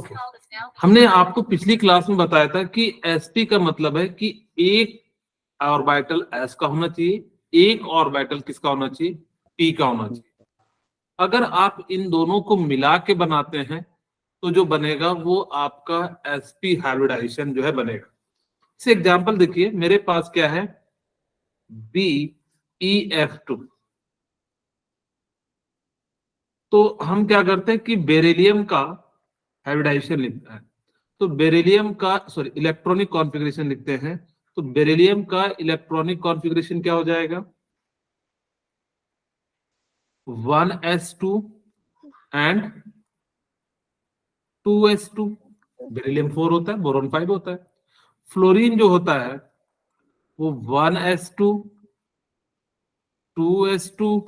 Okay, हमने आपको पिछली क्लास में बताया था कि sp का मतलब है कि एक ऑर्बिटल s का होना चाहिए, एक ऑर्बिटल किसका होना चाहिए, p का होना चाहिए। अगर आप इन दोनों को मिला के बनाते हैं तो जो बनेगा वो आपका sp हाइब्रिडाइजेशन जो है बनेगा। इसे एग्जांपल देखिए, मेरे पास क्या है, BeF2। तो हम क्या करते हैं कि बेरिलियम का हाइब्रिडाइजेशन लिखता है, तो बेरिलियम का सॉरी इलेक्ट्रॉनिक कॉन्फ़िगरेशन लिखते हैं, तो बेरिलियम का इलेक्ट्रॉनिक कॉन्फ़िगरेशन क्या हो जाएगा, 1s2 एंड 2s2। बेरिलियम 4 होता है, बोरॉन 5 होता है। फ्लोरीन जो होता है वो 1s2 2s2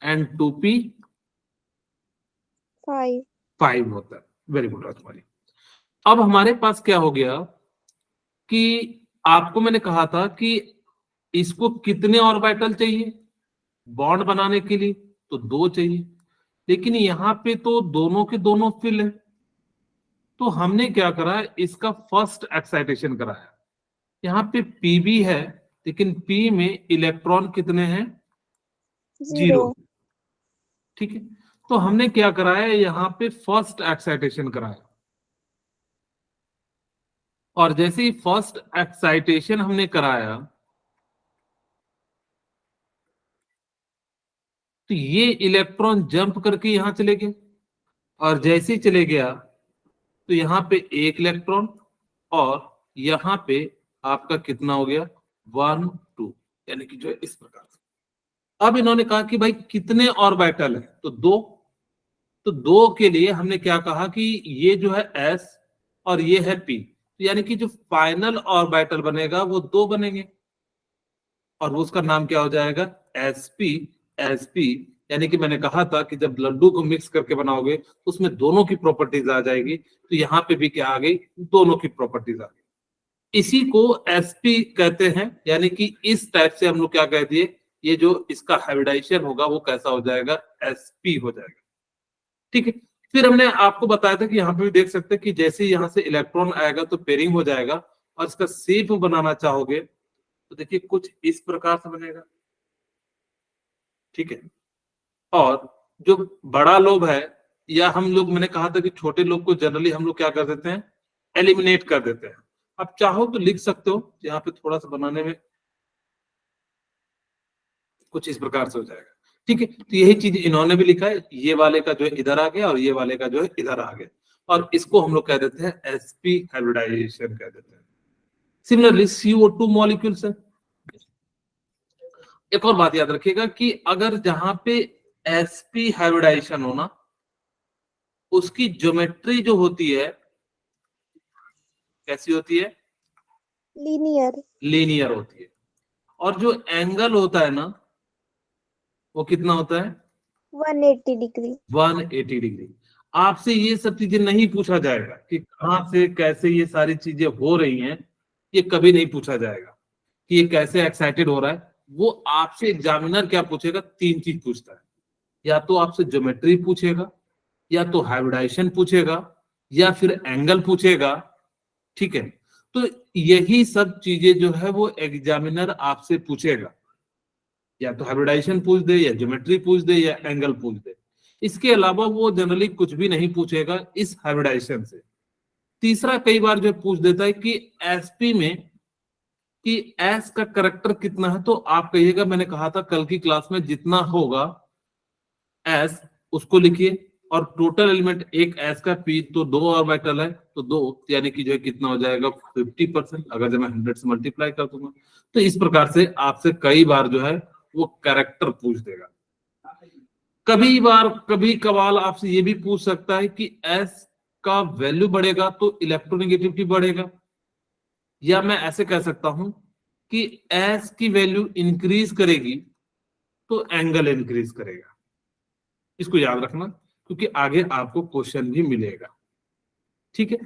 एंड 2p5 होता है। वेरी गुड राजकुमारी। अब हमारे पास क्या हो गया कि आपको मैंने कहा था कि इसको कितने ऑर्बिटल चाहिए बॉन्ड बनाने के लिए, तो 2 चाहिए, लेकिन यहाँ पे तो दोनों के दोनों फिल है। तो हमने क्या करा, इसका फर्स्ट एक्साइटेशन कराया। यहाँ पे पीबी है, लेकिन पी में इलेक्ट्रॉन कितने हैं, 0। ठीक है, तो हमने क्या कराया, यहाँ पे फर्स्ट एक्साइटेशन कराया, और जैसे ही फर्स्ट एक्साइटेशन हमने कराया तो ये इलेक्ट्रॉन जंप करके यहां चले गए, और जैसे ही चले गया तो यहाँ पे एक इलेक्ट्रॉन, और यहाँ पे आपका कितना हो गया, 1 2, यानी कि जो है इस प्रकार से। अब इन्होंने कहा कि भाई कितने ऑर्बिटल है, तो 2। तो 2 के लिए हमने क्या कहा कि ये जो है s और ये है p, तो यानी कि जो फाइनल ऑर्बिटल बनेगा वो 2 बनेंगे, और वो उसका नाम क्या हो जाएगा, sp। यानी कि मैंने कहा था कि जब लड्डू को मिक्स करके बनाओगे तो उसमें दोनों की प्रॉपर्टीज आ जाएगी, तो यहाँ पे भी क्या आ गई, दोनों की प्रॉपर्टीज आ गई। इसी को sp कहते हैं, यानी कि इस टाइप से हम लोग क्या कह दिए, ये जो इसका हाइब्रिडाइजेशन होगा वो कैसा हो जाएगा, sp हो जाएगा। ठीक है, फिर हमने आपको बताया था कि यहाँ पे भी देख सकते हैं कि जैसे यहाँ से इलेक्ट्रॉन आएगा तो पेयरिंग हो जाएगा, और इसका शेप बनाना चाहोगे तो देखिए कुछ इस प्रकार से बनेगा। ठीक है, और जो बड़ा लोब है, या हम लोग, मैंने कहा था कि छोटे लोब को जनरली हम लोग क्या कर देते हैं, एलिमिनेट कर देते हैं। अब चाहो तो लिख सकते हो, यहाँ पे थोड़ा सा बनाने में कुछ इस प्रकार से हो जाएगा। ठीक है, तो यही चीज इन्होंने भी लिखा है, ये वाले का जो है इधर आ गया और ये वाले का जो है इधर आ गया, और इसको हम लोग कह देते हैं sp हाइब्रिडाइजेशन कह देते हैं। सिमिलरली CO2 मॉलिक्यूल्स है। एक और बात याद रखिएगा कि अगर जहां पे sp हाइब्रिडाइजेशन होना, उसकी ज्योमेट्री जो होती है कैसी होती है, लीनियर होती है, और जो एंगल होता है ना वो कितना होता है, 180 डिग्री। 180 डिग्री। आपसे ये सब चीजें नहीं पूछा जाएगा कि कहां से कैसे ये सारी चीजें हो रही हैं, ये कभी नहीं पूछा जाएगा कि ये कैसे एक्साइटेड हो रहा है। वो आपसे एग्जामिनर क्या पूछेगा, 3 चीज पूछता है, या तो आपसे ज्योमेट्री पूछेगा, या तो हाइब्रिडाइजेशन पूछेगा, या फिर एंगल पूछेगा। ठीक है, तो यही सब चीजें जो है वो एग्जामिनर आपसे पूछेगा, या तो हाइब्रिडाइजेशन पूछ दे, या ज्योमेट्री पूछ दे, या एंगल पूछ दे। इसके अलावा वो जनरली कुछ भी नहीं पूछेगा इस हाइब्रिडाइजेशन से। तीसरा कई बार जो पूछ देता है कि एसपी में कि एस का करेक्टर कितना है, तो आप कहिएगा, मैंने कहा था कल की क्लास में, जितना होगा एस उसको लिखिए, और टोटल एलिमेंट एक एस का पी, तो 2 ऑर्बिटल है तो 2, यानी कि जो है कितना हो जाएगा, 50%। अगर जब मैं 100 से मल्टीप्लाई कर दूंगा तो इस प्रकार से आपसे कई बार जो है वो कैरेक्टर पूछ देगा। कभी कभार आपसे ये भी पूछ सकता है कि एस का वैल्यू बढ़ेगा तो इलेक्ट्रोनेगेटिविटी बढ़ेगा, या मैं ऐसे कह सकता हूं कि एस की वैल्यू इंक्रीज करेगी तो एंगल इंक्रीज करेगा। इसको याद रखना, क्योंकि आगे आपको क्वेश्चन भी मिलेगा। ठीक है,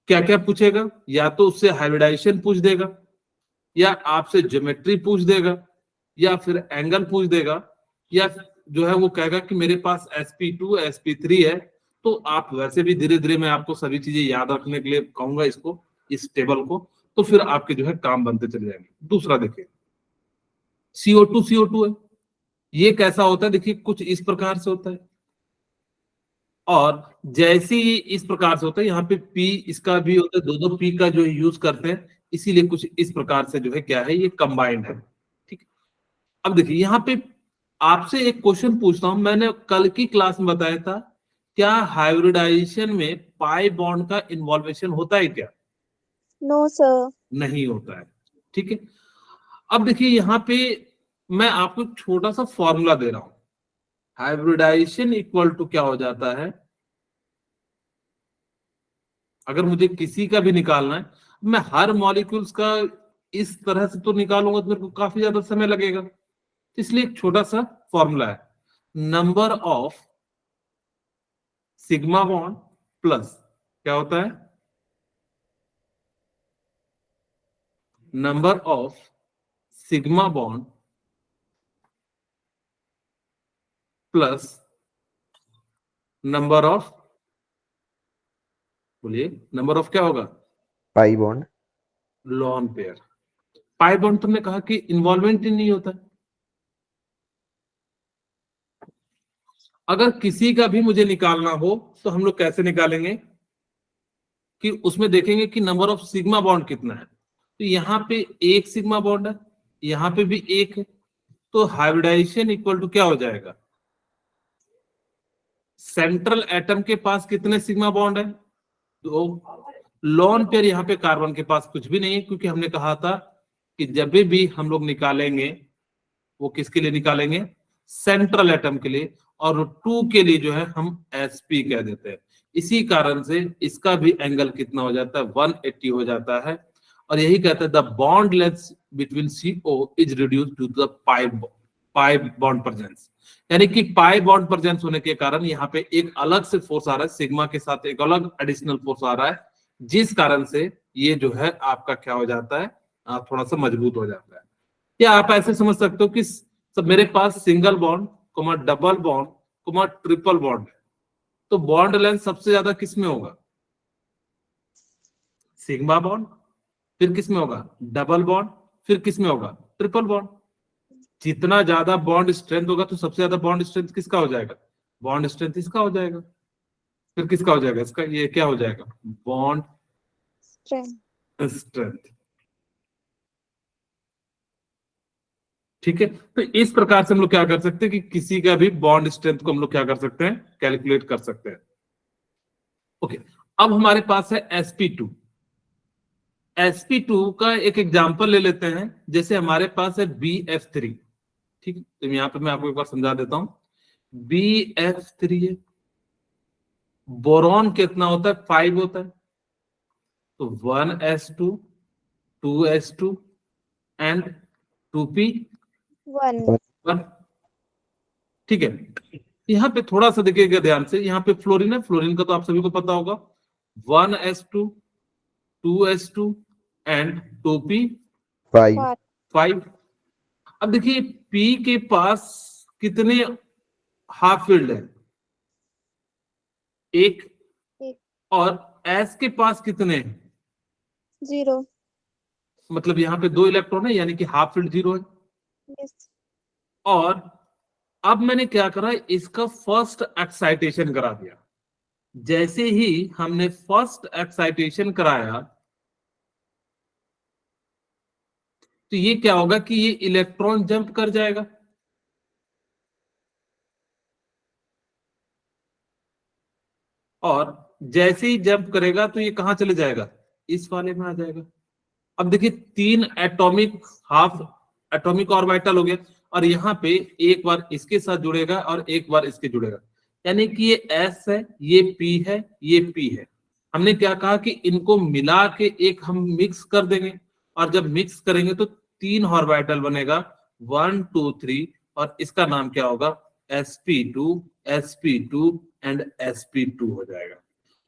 क्या क्या पूछेगा, या तो उससे हाइब्रिडाइजेशन पूछ देगा, या आपसे ज्योमेट्री पूछ देगा, या फिर एंगल पूछ देगा, या जो है वो कहेगा कि मेरे पास sp2 sp3 है, तो आप वैसे भी धीरे धीरे मैं आपको सभी चीजें याद रखने के लिए कहूंगा इसको, इस टेबल को, तो फिर आपके जो है काम बनते चले जाएंगे। दूसरा देखिए, CO2 है, ये कैसा होता है, देखिए कुछ इस प्रकार से होता है, और जैसे ही इस प्रकार से होता है, यहाँ पे P इसका भी होता है, दो P का जो यूज करते हैं, इसीलिए कुछ इस प्रकार से जो है क्या है, ये कंबाइंड है। ठीक है, अब देखिए यहाँ पे आपसे एक क्वेश्चन पूछता हूं, मैंने कल की क्लास में बताया था, क्या हाइब्रिडाइजेशन में पाई बॉन्ड का इन्वॉल्वेशन होता है क्या? No sir. नहीं होता है। ठीक है, अब देखिए यहाँ पे मैं आपको छोटा सा फॉर्मूला दे रहा हूं। हाइब्रिडाइजेशन इक्वल टू क्या हो जाता है, अगर मुझे किसी का भी निकालना है, मैं हर मॉलिक्यूल्स का इस तरह से तो निकालूंगा तो मेरे को काफी ज्यादा समय लगेगा, इसलिए एक छोटा सा फॉर्मूला है, number of sigma bond plus क्या होता है, number of sigma bond plus number of, बोलिए नंबर ऑफ क्या होगा, pi bond. Lone pair. Pi bond तुमने कहा कि इन्वॉल्वमेंट ही नहीं होता। अगर किसी का भी मुझे निकालना हो तो हम लोग कैसे निकालेंगे, कि उसमें देखेंगे कि नंबर ऑफ सिग्मा बॉन्ड कितना है, तो यहाँ पे एक सिग्मा बॉन्ड है, यहाँ पे भी एक है, तो हाइब्रिडाइजेशन इक्वल टू क्या हो जाएगा, सेंट्रल एटम के पास कितने सिग्मा बॉन्ड है, तो लॉन पेयर यहाँ पे कार्बन के पास कुछ भी नहीं है, क्योंकि हमने कहा था कि जब भी हम लोग निकालेंगे वो किसके लिए निकालेंगे, सेंट्रल एटम के लिए, और 2 के लिए जो है हम sp कह देते हैं। इसी कारण से इसका भी एंगल कितना हो जाता है, 180 हो जाता है, और यही कहते हैं the bond length between CO is reduced to the pi bond presence, यानी कि पाई बॉन्ड प्रेजेंस होने के कारण यहाँ पे एक अलग से फोर्स आ रहा है, सिग्मा के साथ एक अलग एडिशनल फोर्स आ रहा है, जिस कारण से ये जो है आपका क्या हो जाता है, थोड़ा सा मजबूत हो जाता है। या आप ऐसे समझ सकते हो कि सब मेरे पास single bond, double bond, triple bond है, तो बॉन्ड लेंथ सबसे ज्यादा किस में होगा, सिग्मा बॉन्ड, फिर किस में होगा, डबल बॉन्ड, फिर किस में होगा, ट्रिपल बॉन्ड। जितना ज्यादा बॉन्ड स्ट्रेंथ होगा तो सबसे ज्यादा बॉन्ड स्ट्रेंथ किसका हो जाएगा, बॉन्ड स्ट्रेंथ इसका हो जाएगा, फिर किसका हो जाएगा, इसका, ये क्या हो जाएगा, बॉन्ड स्ट्रेंथ। ठीक है, तो इस प्रकार से हम लोग क्या कर सकते हैं कि किसी का भी बॉन्ड स्ट्रेंथ को हम लोग क्या कर सकते हैं, कैलकुलेट कर सकते हैं। ओके, अब हमारे पास है sp2। sp2 का एक एग्जांपल ले लेते हैं, जैसे हमारे पास है BF3। ठीक है, तो यहाँ पे मैं आपको एक बार समझा देता हूं, BF3 है, बोरॉन कितना होता है, 5 होता है, तो 1s2 2s2 एंड 2p1। ठीक है, यहाँ पे थोड़ा सा देखिएगा ध्यान से, यहाँ पे फ्लोरीन है, फ्लोरीन का तो आप सभी को पता होगा, 1s2 2s2 एंड 2p5। अब देखिए P के पास कितने हाफ फील्ड है, एक, और S के पास कितने हैं, 0। मतलब यहाँ पे 2 इलेक्ट्रॉन है, यानी कि हाफ फील्ड 0 है। यस। और अब मैंने क्या करा, इसका फर्स्ट एक्साइटेशन करा दिया। जैसे ही हमने फर्स्ट एक्साइटेशन कराया तो ये क्या होगा कि ये इलेक्ट्रॉन जंप कर जाएगा, और जैसे ही जंप करेगा तो ये कहां चले जाएगा, इस वाले में आ जाएगा। अब देखिए 3 एटॉमिक हाफ एटॉमिक ऑर्बिटल हो गया, और यहाँ पे एक बार इसके साथ जुड़ेगा और एक बार इसके जुड़ेगा, यानी कि ये S है, ये P है, ये P है। हमने क्या कहा कि इनको मिला के एक हम मिक्स कर देंगे, और जब मिक्स करेंगे तो 3 ऑर्बिटल बनेगा, 1 2 3, और इसका नाम क्या होगा, sp2 sp2 एंड sp2 हो जाएगा।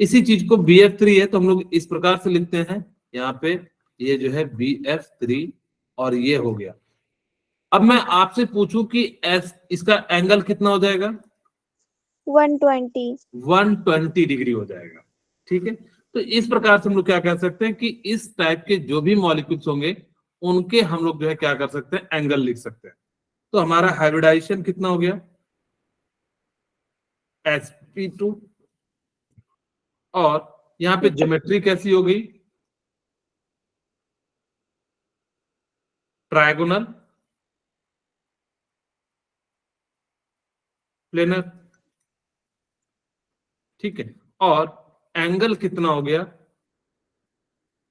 इसी चीज को BF3 है तो हम लोग इस प्रकार से लिखते हैं, यहाँ पे ये जो है BF3, और ये हो गया। अब मैं आपसे पूछूं कि इसका एंगल कितना हो जाएगा, 120. 120 डिग्री हो जाएगा। ठीक है, तो इस प्रकार से हम लोग क्या कह सकते हैं कि इस टाइप के जो भी मॉलिक्यूल्स होंगे उनके हम लोग जो है क्या कर सकते हैं, एंगल लिख सकते हैं। तो हमारा हाइब्रिडाइजेशन कितना हो गया, sp2, और यहाँ पे ज्योमेट्री कैसी हो गई, ट्रायगोनल प्लेनर। ठीक है, और एंगल कितना हो गया,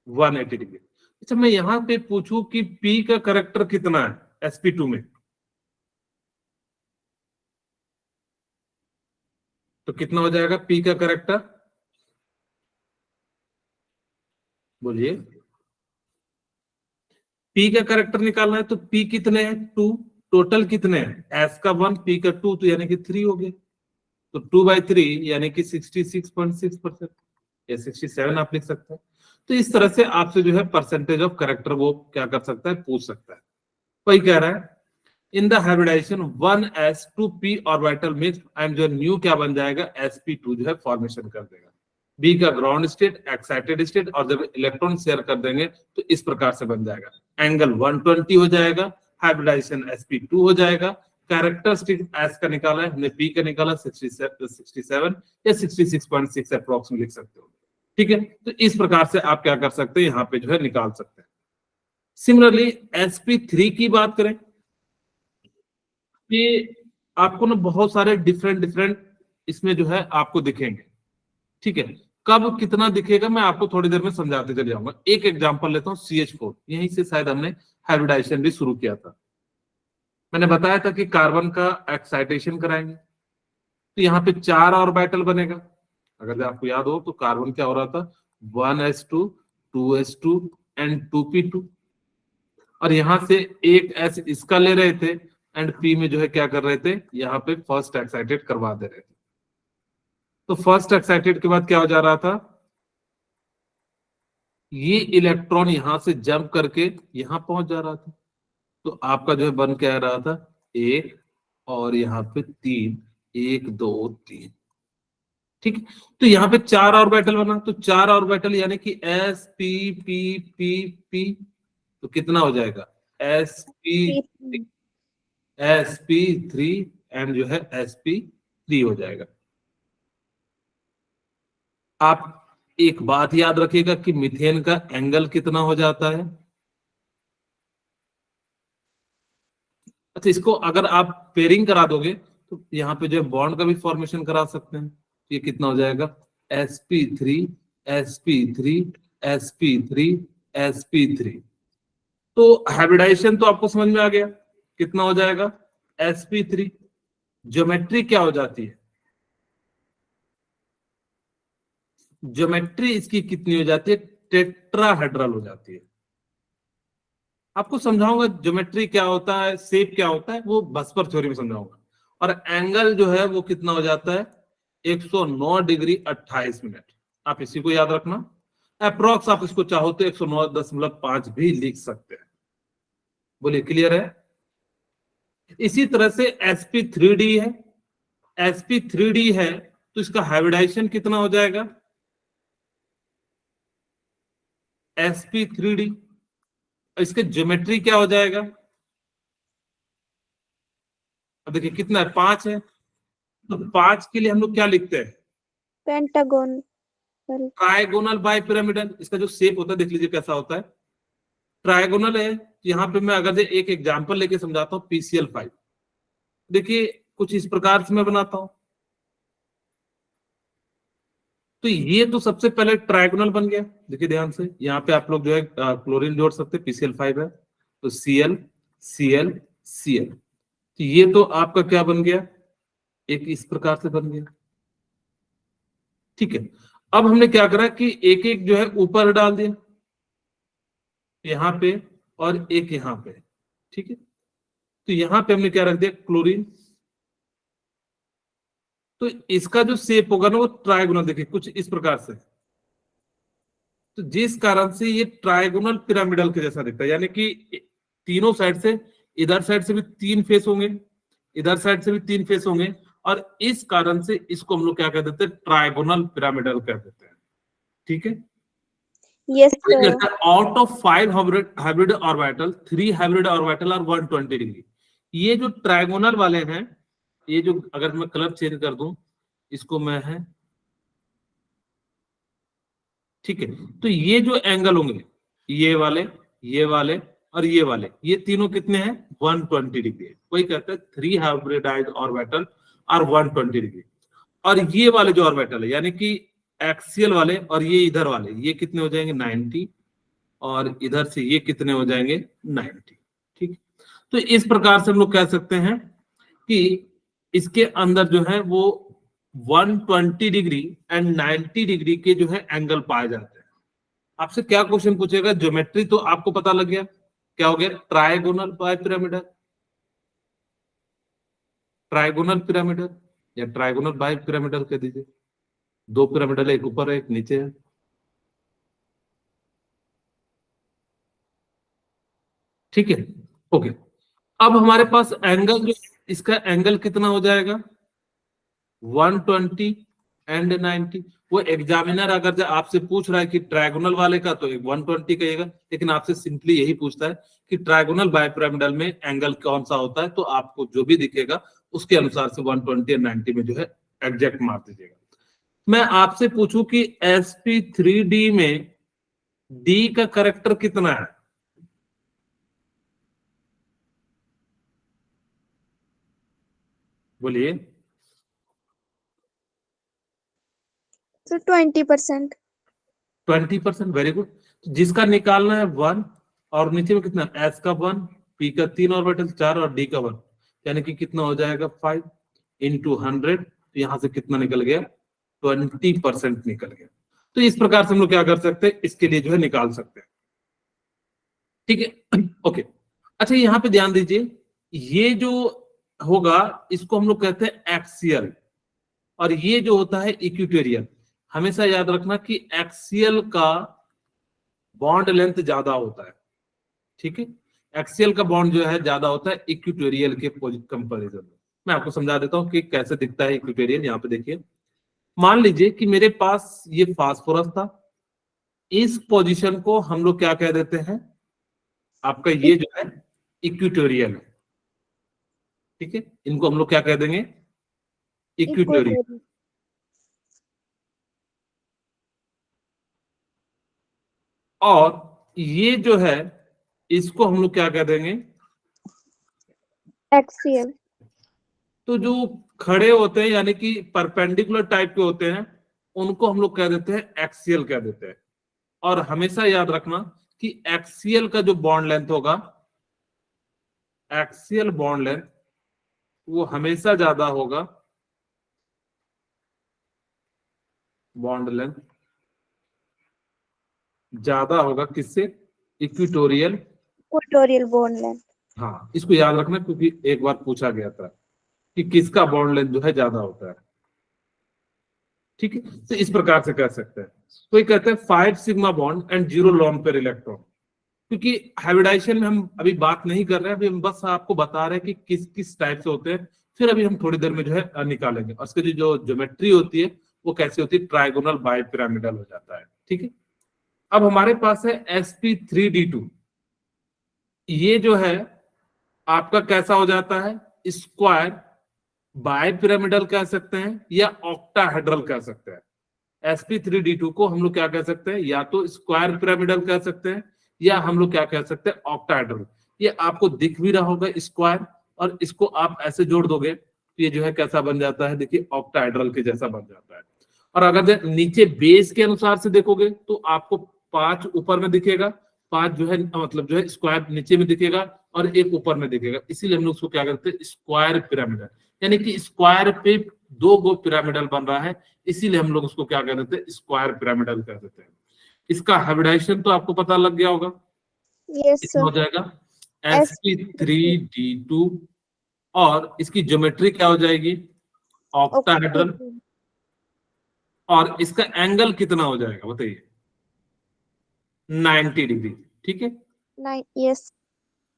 180 डिग्री। अच्छा, मैं यहां पे पूछूं कि P का करेक्टर कितना है sp2 में, तो कितना हो जाएगा P का करेक्टर, बोलिए। P का करेक्टर निकालना है तो P कितने हैं, 2, टोटल कितने हैं, S का 1, P का 2, तो यानी कि 3 हो गए, तो 2/3 यानी कि 66.6% या 67 आप लिख सकते हैं। तो इस तरह से आपसे जो है परसेंटेज ऑफ करेक्टर वो क्या कर सकता है, पूछ सकता है। वही कह रहा है, in the hybridisation 1s2p orbital mix and जो न्यू क्या बन जाएगा, sp2 जो है फॉर्मेशन कर देगा। बी का ग्राउंड स्टेट, एक्साइटेड स्टेट, और जब इलेक्ट्रॉन शेयर कर देंगे तो इस प्रकार से बन जाएगा, एंगल 120 हो जाएगा, हाइब्रिडाइजेशन sp2 हो जाएगा, कैरेक्टरिस्टिक एस का निकाला है हमने, पी का निकाला 67 या 66.6 अप्रोक्स में लिख सकते हो। ठीक है, तो इस प्रकार से आप क्या कर सकते हैं, यहाँ पे जो है निकाल सकते हैं। सिमिलरली sp3 की बात करें कि आपको ना बहुत सारे डिफरेंट इसमें जो है आपको दिखेंगे। ठीक है, कब कितना दिखेगा मैं आपको थोड़ी देर में समझाते चले जाऊंगा। एक एग्जांपल लेता हूं, CH4, यहीं से शायद हमने हाइब्रिडाइजेशन भी शुरू किया था। मैंने बताया था कि कार्बन का एक्साइटेशन कराएंगे, तो यहाँ पे 4 ऑर्बिटल बनेगा। अगर आपको याद हो तो कार्बन क्या हो रहा था, 1s2, 2s2 एंड 2p2, और यहां से एक s इसका ले रहे थे एंड p में जो है क्या कर रहे थे, यहाँ पे फर्स्ट एक्साइटेड करवा दे रहे थे। तो फर्स्ट एक्साइटेड के बाद क्या हो जा रहा था, ये इलेक्ट्रॉन यहां से जंप करके यहां पहुंच जा रहा था, तो आपका जो है बन के आ रहा था 1 और यहाँ पे 3, 1 2 3। ठीक है, तो यहाँ पे 4 ऑर्बिटल बना, तो 4 ऑर्बिटल यानी कि s p p p p, तो कितना हो जाएगा, sp3 एंड जो है sp3 हो जाएगा। आप एक बात याद रखिएगा कि मीथेन का एंगल कितना हो जाता है। अच्छा, इसको अगर आप पेयरिंग करा दोगे तो यहाँ पे जो है बॉन्ड का भी फॉर्मेशन करा सकते हैं। ये कितना हो जाएगा, sp3 sp3 sp3 sp3। तो हाइब्रिडाइजेशन तो आपको समझ में आ गया, कितना हो जाएगा, sp3। ज्योमेट्री क्या हो जाती है, ज्योमेट्री इसकी कितनी हो जाती है, टेट्राहेड्रल हो जाती है। आपको समझाऊंगा ज्योमेट्री क्या होता है, शेप क्या होता है, वो बसपर थ्योरी में समझाऊंगा। और एंगल जो है वो कितना हो जाता है, 109 डिग्री 28 मिनट। आप इसी को याद रखना, अप्रोक्स आप इसको चाहो तो 109.5 भी लिख सकते हैं। बोलिए, क्लियर है। इसी तरह से sp3d है, sp3d है तो इसका हाइब्रिडाइजेशन कितना हो जाएगा, sp3d, इसके ज्योमेट्री क्या हो जाएगा, अब देखिए कितना है, 5 है, तो 5 के लिए हम लोग क्या लिखते हैं, पेंटागन, ट्राइगोनल बाय पिरामिडल। इसका जो शेप होता है देख लीजिए कैसा होता है, ट्राइगोनल है। यहाँ पे मैं अगर एक एग्जांपल लेके समझाता हूँ, PCl5 देखिए कुछ इस प्रकार से मैं बनाता हूं, तो ये तो सबसे पहले ट्राइगोनल बन गया। देखिए ध्यान से, यहाँ पे आप लोग जो है क्लोरीन जोड़ सकते हैं, PCl5 है तो Cl Cl Cl, तो ये तो आपका क्या बन गया, एक इस प्रकार से बन गया। ठीक है, अब हमने क्या करा कि एक एक जो है ऊपर डाल दिया यहाँ पे और एक यहाँ पे। ठीक है, तो यहाँ पे हमने क्या रख दिया, क्लोरीन। तो इसका जो शेप होगा ना वो ट्राइगोनल, देखिए कुछ इस प्रकार से, तो जिस कारण से ये ट्राइगोनल पिरामिडल के जैसा दिखता है, यानी कि तीनों साइड से, इधर साइड से भी 3 फेस होंगे, इधर साइड से भी 3 फेस होंगे, और इस कारण से इसको हम लोग क्या कह देते हैं, ट्राइगोनल पिरामिडल कह देते हैं। ठीक है, Yes, sir. Out of 5 hybrid orbital 3 hybrid orbital are 120 degree. ये जो ट्राइगोनल वाले हैं, ये जो अगर मैं कलर चेंज कर दूं, इसको मैं है, ठीक है, तो ये जो एंगल होंगे, ये वाले, ये वाले और ये वाले, ये तीनों कितने हैं, 120 डिग्री है। कोई कहता है 3 हाइब्रिडाइज ऑर्बिटल आर 120 डिग्री। और ये वाले जो ऑर्बिटल है, यानी कि एक्सियल वाले और ये इधर वाले, ये कितने हो जाएंगे, 90, और इधर से ये कितने हो जाएंगे, 90। ठीक, तो इस प्रकार से हम लोग कह सकते हैं कि इसके अंदर जो है वो 120 डिग्री एंड 90 डिग्री के जो है एंगल पाए जाते हैं। आपसे क्या क्वेश्चन पूछेगा, ज्योमेट्री तो आपको पता लग गया, क्या हो गया, ट्राइगोनल बाइपिरामिडल, ट्राइगोनल पिरामिडल या ट्राइगोनल बाइपिरामिडल कह दीजिए। दो पिरामिडल है, एक ऊपर है एक नीचे है। ठीक है, ओके। अब हमारे पास एंगल जो, इसका एंगल कितना हो जाएगा, 120 एंड 90। वो एग्जामिनर अगर जो आपसे पूछ रहा है कि ट्रायगोनल वाले का, तो 120 कहेगा, लेकिन आपसे सिंपली यही पूछता है कि ट्रायगोनल बाइपिरामिडल में एंगल कौन सा होता है, तो आपको जो भी दिखेगा उसके अनुसार से 120 और 90 में जो है एग्जैक्ट मार दीजिएगा। मैं आपसे पूछूं कि sp3d में d का करेक्टर कितना है, बोलिए। So 20%. 20%, very good. जिसका निकालना है 1, और नीचे में कितना, एस का 1, पी का 3 ऑर्बिटल 4 और डी का 1, यानी कि कितना हो जाएगा 5 इंटू 100, तो यहां से कितना निकल गया, 20% निकल गया। तो इस प्रकार से हम लोग क्या कर सकते हैं, इसके लिए जो है निकाल सकते हैं। ठीक है, ओके। अच्छा, यहाँ पे ध्यान दीजिए, ये जो होगा इसको हम लोग कहते हैं एक्सियल, और ये जो होता है इक्वेटोरियल। हमेशा याद रखना कि एक्सियल का बॉन्ड लेंथ ज्यादा होता है। ठीक है, एक्सियल का बॉन्ड जो है ज्यादा होता है इक्वेटोरियल के कंपैरिजन में। मैं आपको समझा देता हूं कि कैसे दिखता है इक्वेटोरियल। यहाँ पे देखिए, मान लीजिए कि मेरे पास ये फास्फोरस था, इस पोजीशन को हम लोग क्या कह देते हैं, आपका ये जो है इक्वेटोरियल है। ठीक है, इनको हम लोग क्या कह देंगे, इक्वेटोरियल। Equatorial. और ये जो है इसको हम लोग क्या कह देंगे, Axial. तो जो खड़े होते हैं यानी कि परपेंडिकुलर टाइप के होते हैं, उनको हम लोग कह देते हैं एक्सियल कह देते हैं। और हमेशा याद रखना कि एक्सियल का जो बॉन्ड लेंथ होगा, एक्सियल बॉन्ड लेंथ वो हमेशा ज्यादा होगा, बॉन्ड लेंथ ज्यादा होगा किससे, इक्वेटोरियल। Equatorial bond length. हाँ, इसको याद रखना क्योंकि एक बार पूछा गया था कि किसका बॉन्ड लेंथ जो है ज्यादा होता है। ठीक है, तो इस प्रकार से कह सकते हैं। कोई कहते हैं 5 sigma bond and 0 loan pair electron. क्योंकि हाइब्रिडाइजेशन में हम अभी बात नहीं कर रहे हैं, अभी हम बस आपको बता रहे हैं कि किस किस टाइप से होते हैं। फिर अभी हम थोड़ी देर में जो है निकालेंगे, और उसकी जो ज्योमेट्री होती है वो कैसे होती है, ट्राइगोनल बाइपिरामिडल हो जाता है। ठीक है, अब हमारे पास है sp3d2। ये जो है आपका कैसा हो जाता है, स्क्वायर बाइपिरामिडल कह सकते हैं या ऑक्टाहेड्रल कह सकते हैं। sp3d2 को हम लोग क्या कह सकते हैं, या तो स्क्वायर पिरामिडल कह सकते हैं या हम लोग क्या कह सकते हैं, ऑक्टाहेड्रल। ये आपको दिख भी रहा होगा स्क्वायर, और इसको आप ऐसे जोड़ दोगे तो ये जो है कैसा बन जाता है, देखिए ऑक्टाहेड्रल के जैसा बन जाता है। और अगर नीचे बेस के अनुसार से देखोगे तो आपको 5 ऊपर में दिखेगा, 5 जो है मतलब जो है स्क्वायर नीचे में दिखेगा और एक ऊपर में दिखेगा। इसीलिए हम लोग उसको क्या करते हैं, स्क्वायर पिरामिडल, यानी कि स्क्वायर पे 2 गो पिरामिडल बन रहा है, इसीलिए हम लोग उसको क्या कह देते हैं, स्क्वायर पिरामिडल कह देते हैं। इसका हाइब्रिडाइजेशन तो आपको पता लग गया होगा, Yes, कितना sir. हो जाएगा, sp3d2, और इसकी ज्योमेट्री क्या हो जाएगी, ऑक्टाहेड्रल। Octahedral. और इसका एंगल कितना हो जाएगा बताइए, 90 डिग्री। ठीक है, Yes.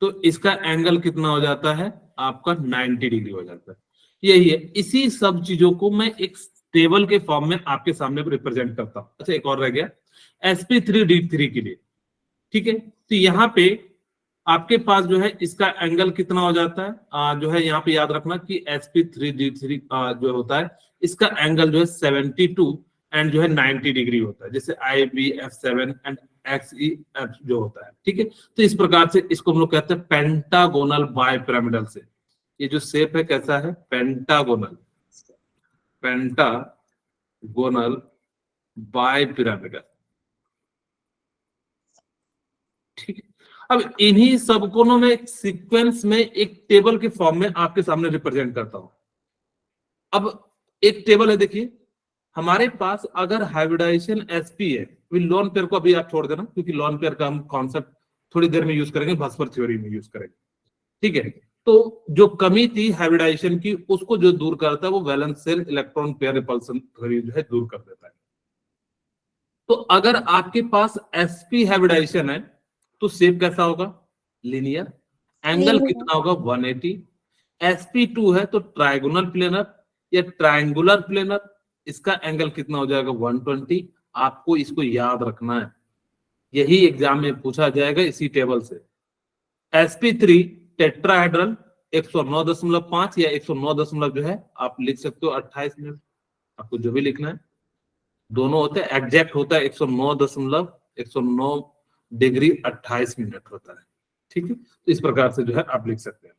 तो इसका एंगल कितना हो जाता है आपका, 90 डिग्री हो जाता है। यही है, इसी सब चीजों को मैं एक टेबल के फॉर्म में आपके सामने रिप्रेजेंट करता हूं। अच्छा, एक और रह गया sp3d3 के लिए, ठीक है। तो यहाँ पे आपके पास जो है इसका एंगल कितना हो जाता है, जो है यहाँ पे याद रखना कि sp3d3 जो होता है इसका एंगल जो है 72 एंड जो है 90 डिग्री होता है, जैसे IBF7 एंड XEF जो होता है, ठीक है। तो इस प्रकार से इसको हम लोग कहते हैं पेंटागोनल बाइपिरामिडल से। ये जो शेप है कैसा है, पेंटागोनल, पेंटागोनल बाइपिरामिडल, ठीक है। अब इन्हीं सबको ना मैं एक सीक्वेंस में एक टेबल के फॉर्म में आपके सामने रिप्रेजेंट करता हूं। अब एक टेबल है, देखिए हमारे पास अगर हाइब्रिडाइजेशन sp है, लोन पेयर को अभी आप छोड़ देना क्योंकि लोन पेयर का हम कॉन्सेप्ट थोड़ी देर में यूज करेंगे, भस्पर थ्योरी में यूज करेंगे, ठीक है। तो जो कमी थी हाइब्रिडाइजेशन की उसको जो दूर करता है वो valence shell electron pair repulsion theory जो है दूर कर देता है। तो अगर आपके पास sp हाइब्रिडाइजेशन है तो शेप कैसा होगा, लीनियर, एंगल Linear. कितना होगा 180। sp2 है तो ट्राइगोनल प्लेनर या ट्रायंगुलर प्लेनर, इसका एंगल कितना हो जाएगा 120। आपको इसको याद रखना है, यही एग्जाम में पूछा जाएगा इसी टेबल से। sp3 टेट्राहेड्रल 109.5 या 109 जो है आप लिख सकते हो 28 मिनट, आपको जो भी लिखना है, दोनों होते हैं, एग्जैक्ट होता है 109 डिग्री 28 मिनट होता है, ठीक है। तो इस प्रकार से जो है आप लिख सकते हैं।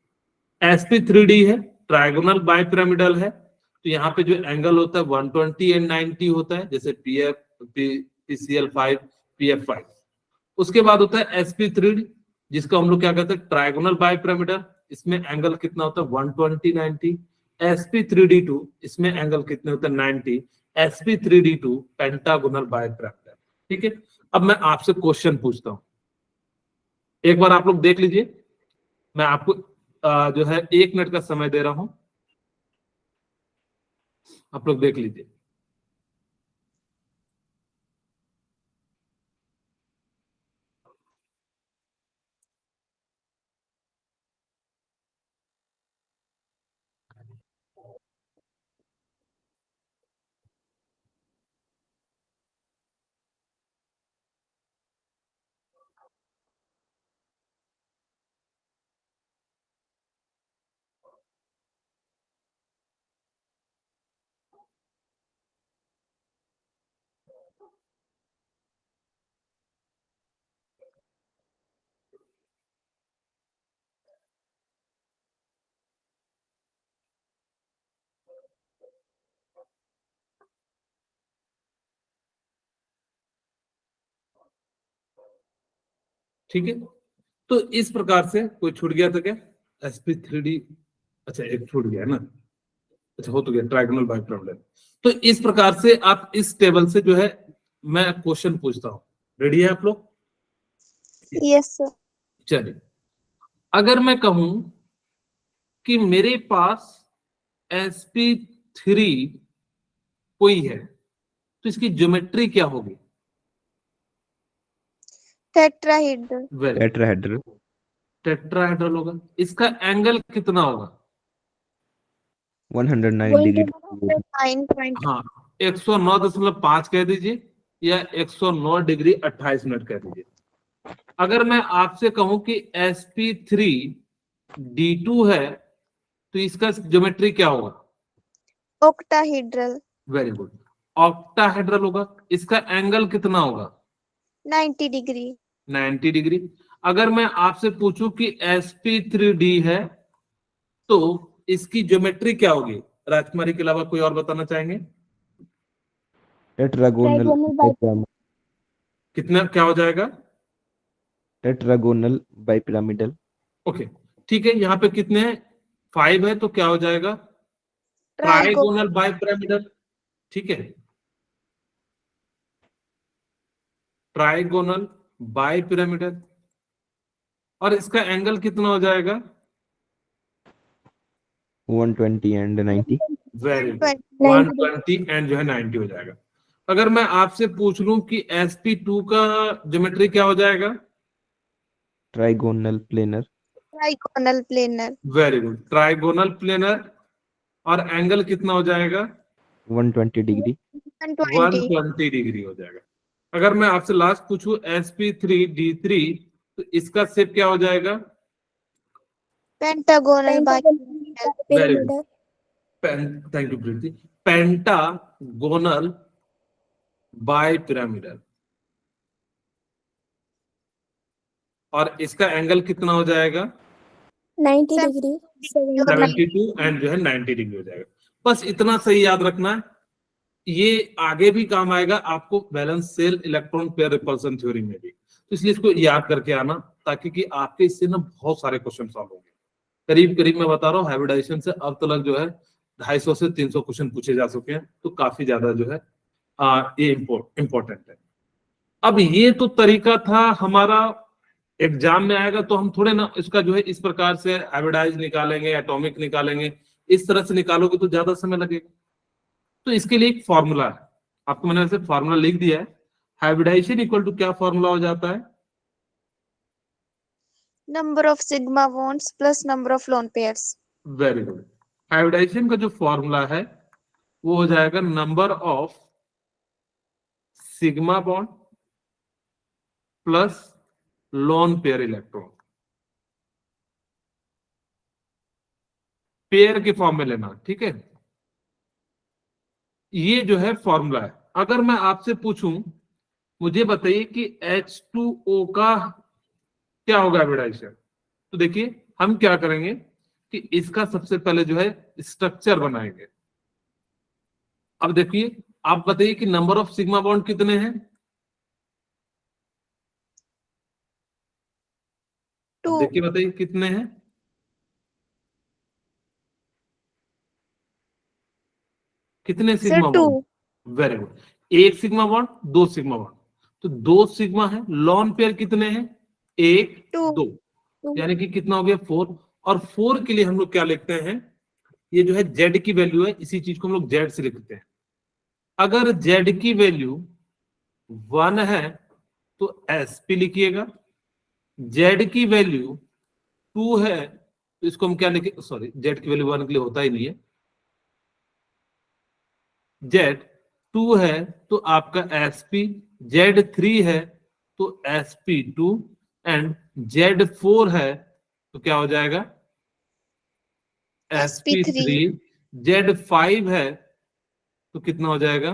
sp3d है, ट्राइगोनल बाइपिरामिडल है, तो यहाँ पे जो एंगल होता है 120 एंड 90 होता है, जैसे PCL5 PF5। उसके बाद होता है sp3d जिसको हम लोग क्या कहते हैं ट्राइगोनल बाइपिरामिडल, इसमें एंगल कितना होता है 120 90। sp3d2 इसमें एंगल कितने होते हैं 90। sp3d2 पेंटागोनल बाइपिरामिडल, ठीक है। अब मैं आपसे क्वेश्चन पूछता हूं, एक बार आप लोग देख लीजिए, मैं आपको जो है 1 मिनट का समय दे रहा हूं, आप लोग देख लीजिए। ठीक है, तो इस प्रकार से कोई छूट गया था क्या, sp3d, अच्छा एक छूट गया है ना, अच्छा हो तो गया ट्राइगोनल बाइपिरामिडल। तो इस प्रकार से आप इस टेबल से जो है मैं क्वेश्चन पूछता हूं, रेडी है आप लोग? Yes, sir. चलिए, अगर मैं कहूं कि मेरे पास sp3 कोई है तो इसकी ज्योमेट्री क्या होगी? Tetrahedral. वेरी, टेट्राहेड्रल टेट्राहेड्रल होगा, इसका एंगल कितना होगा? 109 डिग्री 9.5. हाँ, 109.5 कह दीजिए या 109 डिग्री 28 मिनट कह दीजिए। अगर मैं आपसे कहूं कि sp3d2 है तो इसका ज्योमेट्री क्या होगा? Octahedral. वेरी गुड, ऑक्टाहेड्रल होगा, इसका एंगल कितना होगा? 90 degree. 90 डिग्री। अगर मैं आपसे पूछूं कि sp3d है तो इसकी ज्योमेट्री क्या होगी? राजकुमारी के अलावा कोई और बताना चाहेंगे? टेट्रागोनल बाइपिरामिडल कितना क्या हो जाएगा? टेट्रागोनल बाइपिरामिडल ओके, ठीक है, यहाँ पे कितने हैं? 5 है तो क्या हो जाएगा? ट्राइगोनल बाइपिरामिडल, ठीक है, ट्राइगोनल बाइपिरामिडल। और इसका एंगल कितना हो जाएगा? 120 एंड 90 वेरी गुड, 120 एंड जो है 90 हो जाएगा। अगर मैं आपसे पूछ लूं कि sp2 का ज्योमेट्री क्या हो जाएगा? Trigonal planar Trigonal planar. Very good, trigonal planar. और एंगल कितना हो जाएगा? 120 डिग्री। 120 120 डिग्री हो जाएगा। अगर मैं आपसे लास्ट पूछूं sp3d3 तो इसका शेप क्या हो जाएगा? pentagonal bipiramidal very good, thank you Preeti. Pentagonal bipyramidal. और इसका एंगल कितना हो जाएगा? 90 डिग्री 72 एंड जो है 90 डिग्री हो जाएगा। बस इतना सही याद रखना है, ये आगे भी काम आएगा आपको balance cell electron pair repulsion theory में भी, तो इसलिए इसको याद करके आना, ताकि कि आपके इससे ना बहुत सारे क्वेश्चन सॉल्व होंगे। करीब करीब मैं बता रहा हूँ हाइब्रिडाइजेशन से अब तक जो है 250 से 300 क्वेश्चन पूछे जा चुके हैं, तो काफी ज्यादा जो है ये इम्पोर्टेंट है। अब ये तो तरीका था हमारा, एग्जाम में आएगा तो हम थोड़े ना इसका जो है इस प्रकार से हाइब्रिडाइज निकालेंगे, एटॉमिक निकालेंगे, इस तरह से निकालोगे तो ज्यादा समय लगेगा। तो इसके लिए एक फॉर्मूला है, आपको मैंने वैसे फॉर्मूला लिख दिया है। हाइब्रिडाइजेशन इक्वल टू क्या फॉर्मूला हो जाता है? number of sigma bonds plus number of lone pairs. Very good. Hybridisation का जो फॉर्मूला है वो हो जाएगा number of sigma bond plus lone pair electron. Pair के फॉर्म में लेना, ठीक है। ये जो है फॉर्मूला है। अगर मैं आपसे पूछूं, मुझे बताइए कि H2O का क्या होगा हाइब्रिडाइजेशन, तो देखिए हम क्या करेंगे कि इसका सबसे पहले जो है स्ट्रक्चर बनाएंगे। अब देखिए आप बताइए कि नंबर ऑफ सिग्मा बॉन्ड कितने हैं? 2 देखिए बताइए कितने हैं? कितने sir sigma 2 bond? Very good. एक सिग्मा बॉन्ड, दो सिग्मा बॉन्ड, तो दो सिग्मा है। लॉन पेयर कितने हैं? एक, Two. दो, यानी कि कितना हो गया? 4। और 4 के लिए हम लोग क्या लिखते हैं? ये जो है जेड की वैल्यू है, इसी चीज को हम लोग जेड से लिखते हैं। अगर जेड की वैल्यू 1 है तो एसपी लिखिएगा, जेड की वैल्यू 2 है तो इसको हम क्या लिखे, सॉरी जेड की वैल्यू 1 के लिए होता ही नहीं है, जेड 2 है तो आपका एसपी, जेड 3 है तो sp2, एंड जेड 4 है तो क्या हो जाएगा? sp3, जेड 5 है तो कितना हो जाएगा?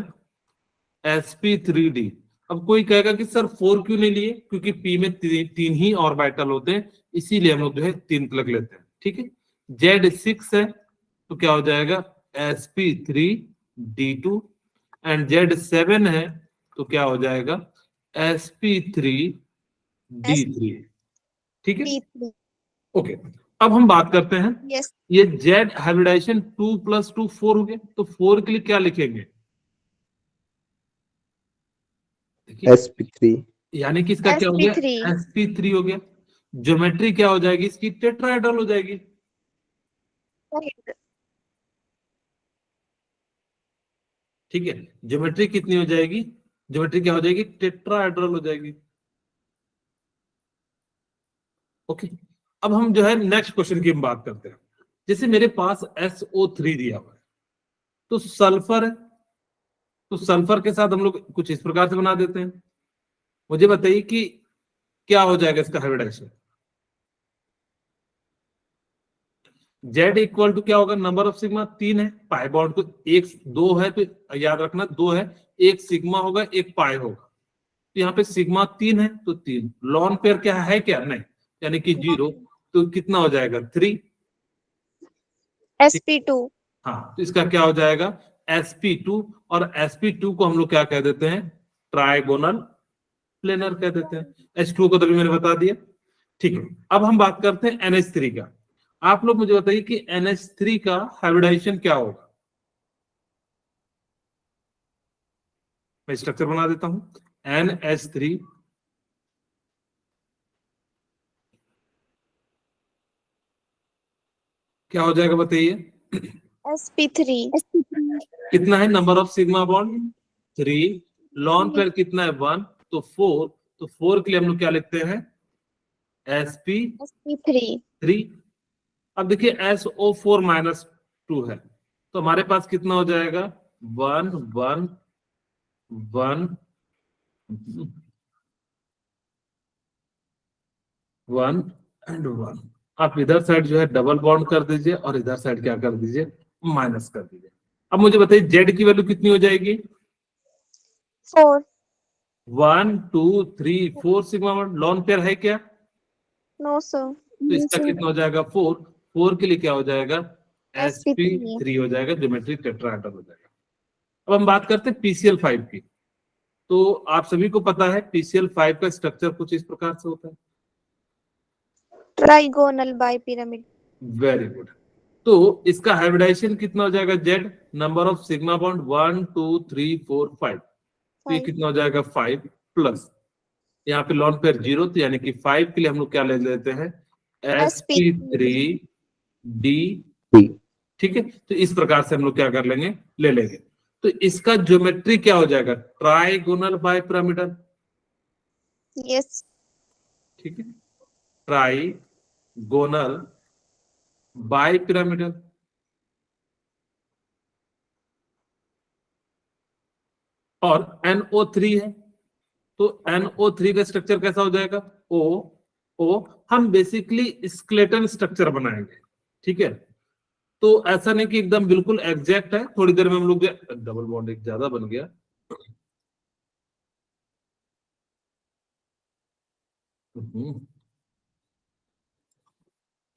sp3d। अब कोई कहेगा कि सर 4 क्यों नहीं लिए? क्योंकि p में तीन ही ऑर्बिटल होते हैं, इसीलिए हम लोग जो है 3 प्लग लेते हैं, ठीक है। जेड 6 है तो क्या हो जाएगा? sp3d2, एंड जेड 7 है तो क्या हो जाएगा? sp3d3, ठीक है। D3. ओके, अब हम बात करते हैं, Yes. ये जेड हाइब्रिडाइजेशन 2 + 2 4 हो गया, तो 4 के लिए क्या लिखेंगे? देखिए sp3 यानी कि इसका क्या हो गया? sp3. sp3 हो गया। ज्योमेट्री क्या हो जाएगी इसकी? टेट्राहेड्रल हो जाएगी, Right. ठीक है। ज्योमेट्री कितनी हो जाएगी? ज्योमेट्री क्या हो जाएगी? टेट्राहेड्रल हो जाएगी। ओके, अब हम जो है नेक्स्ट क्वेश्चन की हम बात करते हैं। जैसे मेरे पास SO3 दिया हुआ है, तो सल्फर है, तो सल्फर के साथ हम लोग कुछ इस प्रकार से बना देते हैं। मुझे बताइए कि क्या हो जाएगा इसका हाइब्रिडाइजेशन? जेड इक्वल टू क्या होगा? नंबर ऑफ सिग्मा 3 है, पाई बॉन्ड को 1 2 है तो याद रखना 2 है, एक सिग्मा होगा एक पाई होगा, तो यहाँ पे सिग्मा 3 है तो 3, लॉन पेयर क्या है? क्या नहीं, यानी कि 0, तो कितना हो जाएगा? 3। sp2. हाँ, तो इसका क्या हो जाएगा? sp2, और sp2 को हम लोग क्या कह देते हैं? ट्राइगोनल प्लेनर कह देते हैं। H2 को तो भी मैंने बता दिया, ठीक है। अब हम बात करते हैं NH3 का। आप लोग मुझे बताइए कि NH3 का हाइब्रिडाइजेशन क्या होगा? मैं स्ट्रक्चर बना देता हूं। NH3 क्या हो जाएगा बताइए? sp3. कितना है number of sigma bond? 3, lone pair कितना है? 1, तो 4, तो 4 के लिए हम लोग क्या लिखते हैं? sp3। sp3. अब देखिए SO4 - 2 है, तो हमारे पास कितना हो जाएगा 1 1 1 1 एंड 1। आप इधर साइड जो है डबल बॉन्ड कर दीजिए और इधर साइड क्या कर दीजिए माइनस कर दीजिए। अब मुझे बताइए जेड की वैल्यू कितनी हो जाएगी 4. 1 2 3 4 सिग्मा बॉन्ड लॉन पेयर है क्या? No, sir. तो इसका कितना हो जाएगा 4। 4 के लिए क्या हो जाएगा sp3. sp3 हो जाएगा, ज्योमेट्रिक टेट्राहेड्रल हो जाएगा। अब हम बात करते हैं PCl5 की। तो आप सभी को पता है PCl5 का स्ट्रक्चर कुछ इस प्रकार से होता है। Trigonal bipyramid. Very good. तो इसका हाइब्रिडाइजेशन कितना हो जाएगा Z, number of sigma bond 1 2 3 4 5। तो ये 5. कितना हो जाएगा 5 प्लस यहाँ पे लॉन पेयर 0, तो यानी कि 5 के लिए हम लोग क्या ले लेते हैं sp3 d। ठीक है, तो इस प्रकार से हम लोग क्या कर लेंगे ले लेंगे। तो इसका ज्योमेट्री क्या हो जाएगा ट्राइगोनल बाइपिरामिडल। Yes. ठीक है, ट्राइगोनल बाइपिरामिडल। और NO3 है, तो NO3 का स्ट्रक्चर कैसा हो जाएगा O O। हम बेसिकली स्केलेटन स्ट्रक्चर बनाएंगे। ठीक है, तो ऐसा नहीं कि एकदम बिल्कुल एग्जैक्ट है, थोड़ी देर में हम लोग डबल बॉन्ड एक ज्यादा बन गया।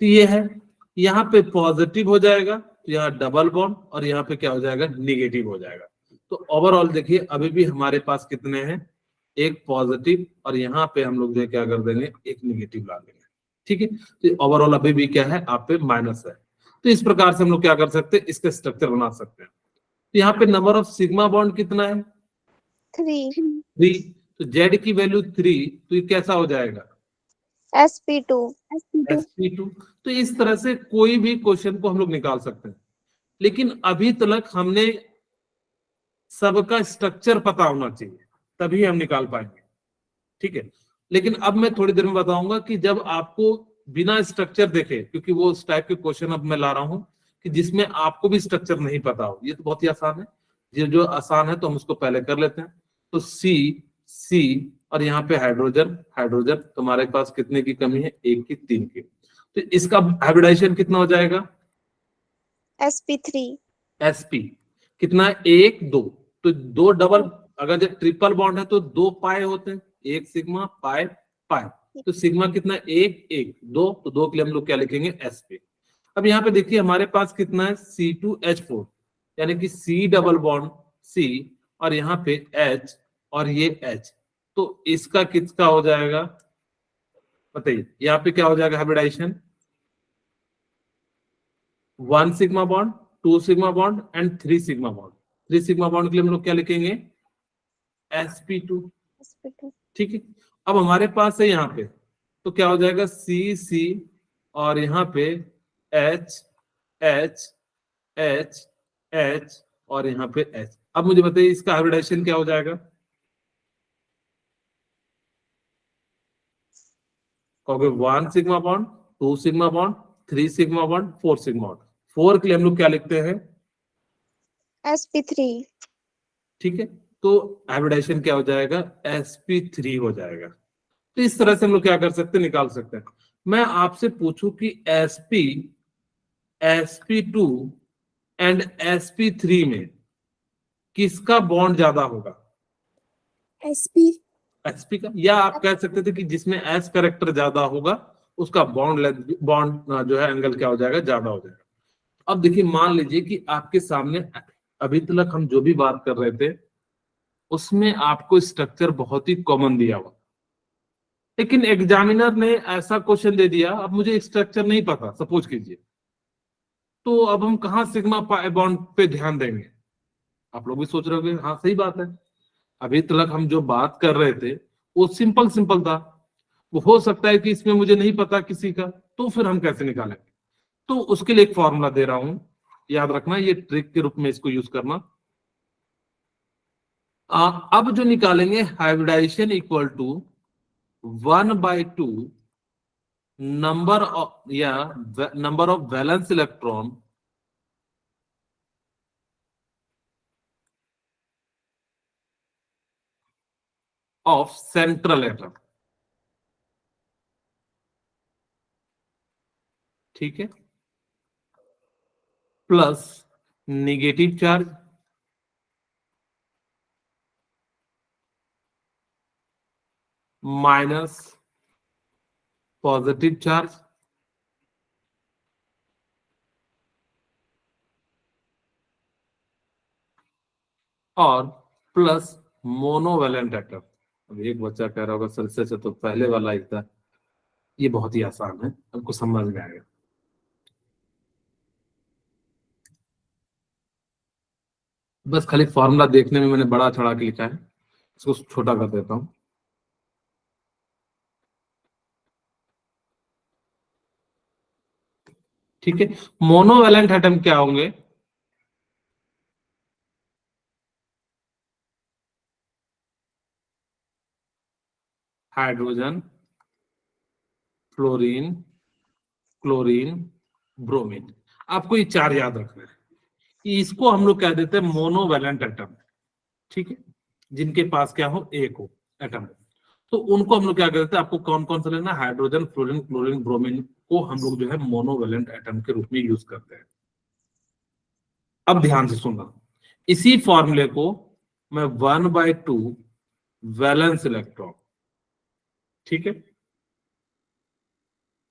तो ये है, यहाँ पे पॉजिटिव हो जाएगा तो यहाँ डबल बॉन्ड और यहाँ पे क्या हो जाएगा निगेटिव हो जाएगा। तो ओवरऑल देखिए अभी भी हमारे पास कितने हैं एक पॉजिटिव और यहाँ पे हम लोग जो क्या कर देंगे एक निगेटिव ला देंगे। ठीक है, तो ओवरऑल अभी भी क्या है आप पे माइनस है। तो इस प्रकार से हम लोग क्या कर सकते हैं इसका स्ट्रक्चर बना सकते हैं। तो यहाँ पे नंबर ऑफ सिग्मा बॉन्ड कितना है 3. 3। तो जेड की वैल्यू 3, तो ये कैसा हो जाएगा sp2. sp2। तो इस तरह से कोई भी क्वेश्चन को हम लोग निकाल सकते हैं, लेकिन अभी तक हमने सबका स्ट्रक्चर पता होना चाहिए तभी हम निकाल पाएंगे। ठीक है, लेकिन अब मैं थोड़ी देर में बताऊंगा कि जब आपको बिना स्ट्रक्चर देखे, क्योंकि वो उस टाइप के क्वेश्चन अब मैं ला रहा हूं कि जिसमें आपको भी स्ट्रक्चर नहीं पता हो। ये तो बहुत ही आसान है, ये जो आसान है तो हम उसको पहले कर लेते हैं। तो सी सी और यहाँ पे हाइड्रोजन हाइड्रोजन, तुम्हारे पास कितने की कमी है 1 की 3 की। तो इसका हाइब्रिडाइजेशन कितना हो जाएगा sp3. sp कितना 1 2। तो दो डबल, अगर जब ट्रिपल बॉन्ड है तो 2 पाए होते हैं, 1 सिग्मा पाए पाए। तो सिग्मा कितना 1 1 2, तो 2 के लिए हम लोग क्या लिखेंगे sp। अब यहाँ पे देखिए हमारे पास कितना है C2H4, यानी कि C डबल बॉन्ड C और यहाँ पे H और ये H। तो इसका किसका हो जाएगा बताइए, यहाँ पे क्या हो जाएगा hybridisation 1 sigma bond 2 sigma bond and 3 sigma bond. 3 sigma bond के लिए हम लोग क्या लिखेंगे sp2। sp2. ठीक है, अब हमारे पास है यहाँ पे तो क्या हो जाएगा C और यहाँ पे H H H H और यहाँ पे H। अब मुझे बताइए इसका हाइब्रिडाइजेशन क्या हो जाएगा कहोगे 1 sigma bond 2 sigma bond 3 sigma bond 4 sigma bond. 4 के लिए हम लोग क्या लिखते हैं sp3. ठीक है, तो हाइब्रिडाइजेशन क्या हो जाएगा sp3 हो जाएगा। तो इस तरह से हम लोग क्या कर सकते हैं निकाल सकते हैं। मैं आपसे पूछूं कि sp sp2 एंड sp3 में किसका बॉन्ड ज्यादा होगा SP. sp का, या आप कह सकते थे कि जिसमें s कैरेक्टर ज्यादा होगा उसका बॉन्ड जो है एंगल क्या हो जाएगा ज्यादा हो जाएगा। अब देखिए मान लीजिए कि आपके सामने अभी तक हम जो भी बात कर रहे थे उसमें आपको स्ट्रक्चर बहुत ही कॉमन दिया हुआ, लेकिन एग्जामिनर ने ऐसा क्वेश्चन दे दिया अब मुझे स्ट्रक्चर नहीं पता सपोज कीजिए, तो अब हम कहाँ सिग्मा पाई बॉन्ड पे ध्यान देंगे। आप लोग भी सोच रहे होंगे हाँ सही बात है, अभी तक हम जो बात कर रहे थे वो सिंपल सिंपल था, वो हो सकता है कि इसमें मुझे नहीं पता किसी का, तो फिर हम कैसे निकालेंगे। तो उसके लिए एक फॉर्मूला दे रहा हूं, याद रखना ये ट्रिक के रूप में इसको यूज करना। अब जो निकालेंगे hybridisation equal to 1/2 number of या number of valence electron of central atom. ठीक है, plus negative charge minus positive charge और प्लस मोनोवैलेंट एटम। अब एक बच्चा कह रहा होगा सर से तो पहले वाला ही था। ये बहुत ही आसान है, आपको समझ में आएगा। बस खाली फॉर्मूला देखने में मैंने बड़ा चढ़ा के लिखा है, इसको छोटा कर देता हूं। ठीक है, मोनोवैलेंट एटम क्या होंगे? Hydrogen, fluorine, chlorine, bromine. आपको ये चार याद रखना है। इसको हम लोग कह देते हैं मोनोवैलेंट एटम। ठीक है, जिनके पास क्या हो, एक हो एटम। तो उनको हम लोग क्या कहते हैं? आपको कौन कौन सा लेना? हाइड्रोजन, फ्लोरीन, क्लोरीन, ब्रोमीन को हम लोग जो है मोनोवैलेंट एटम के रूप में यूज करते हैं। अब ध्यान से सुनना, इसी फॉर्मूले को मैं 1/2 वैलेंस इलेक्ट्रॉन, ठीक है,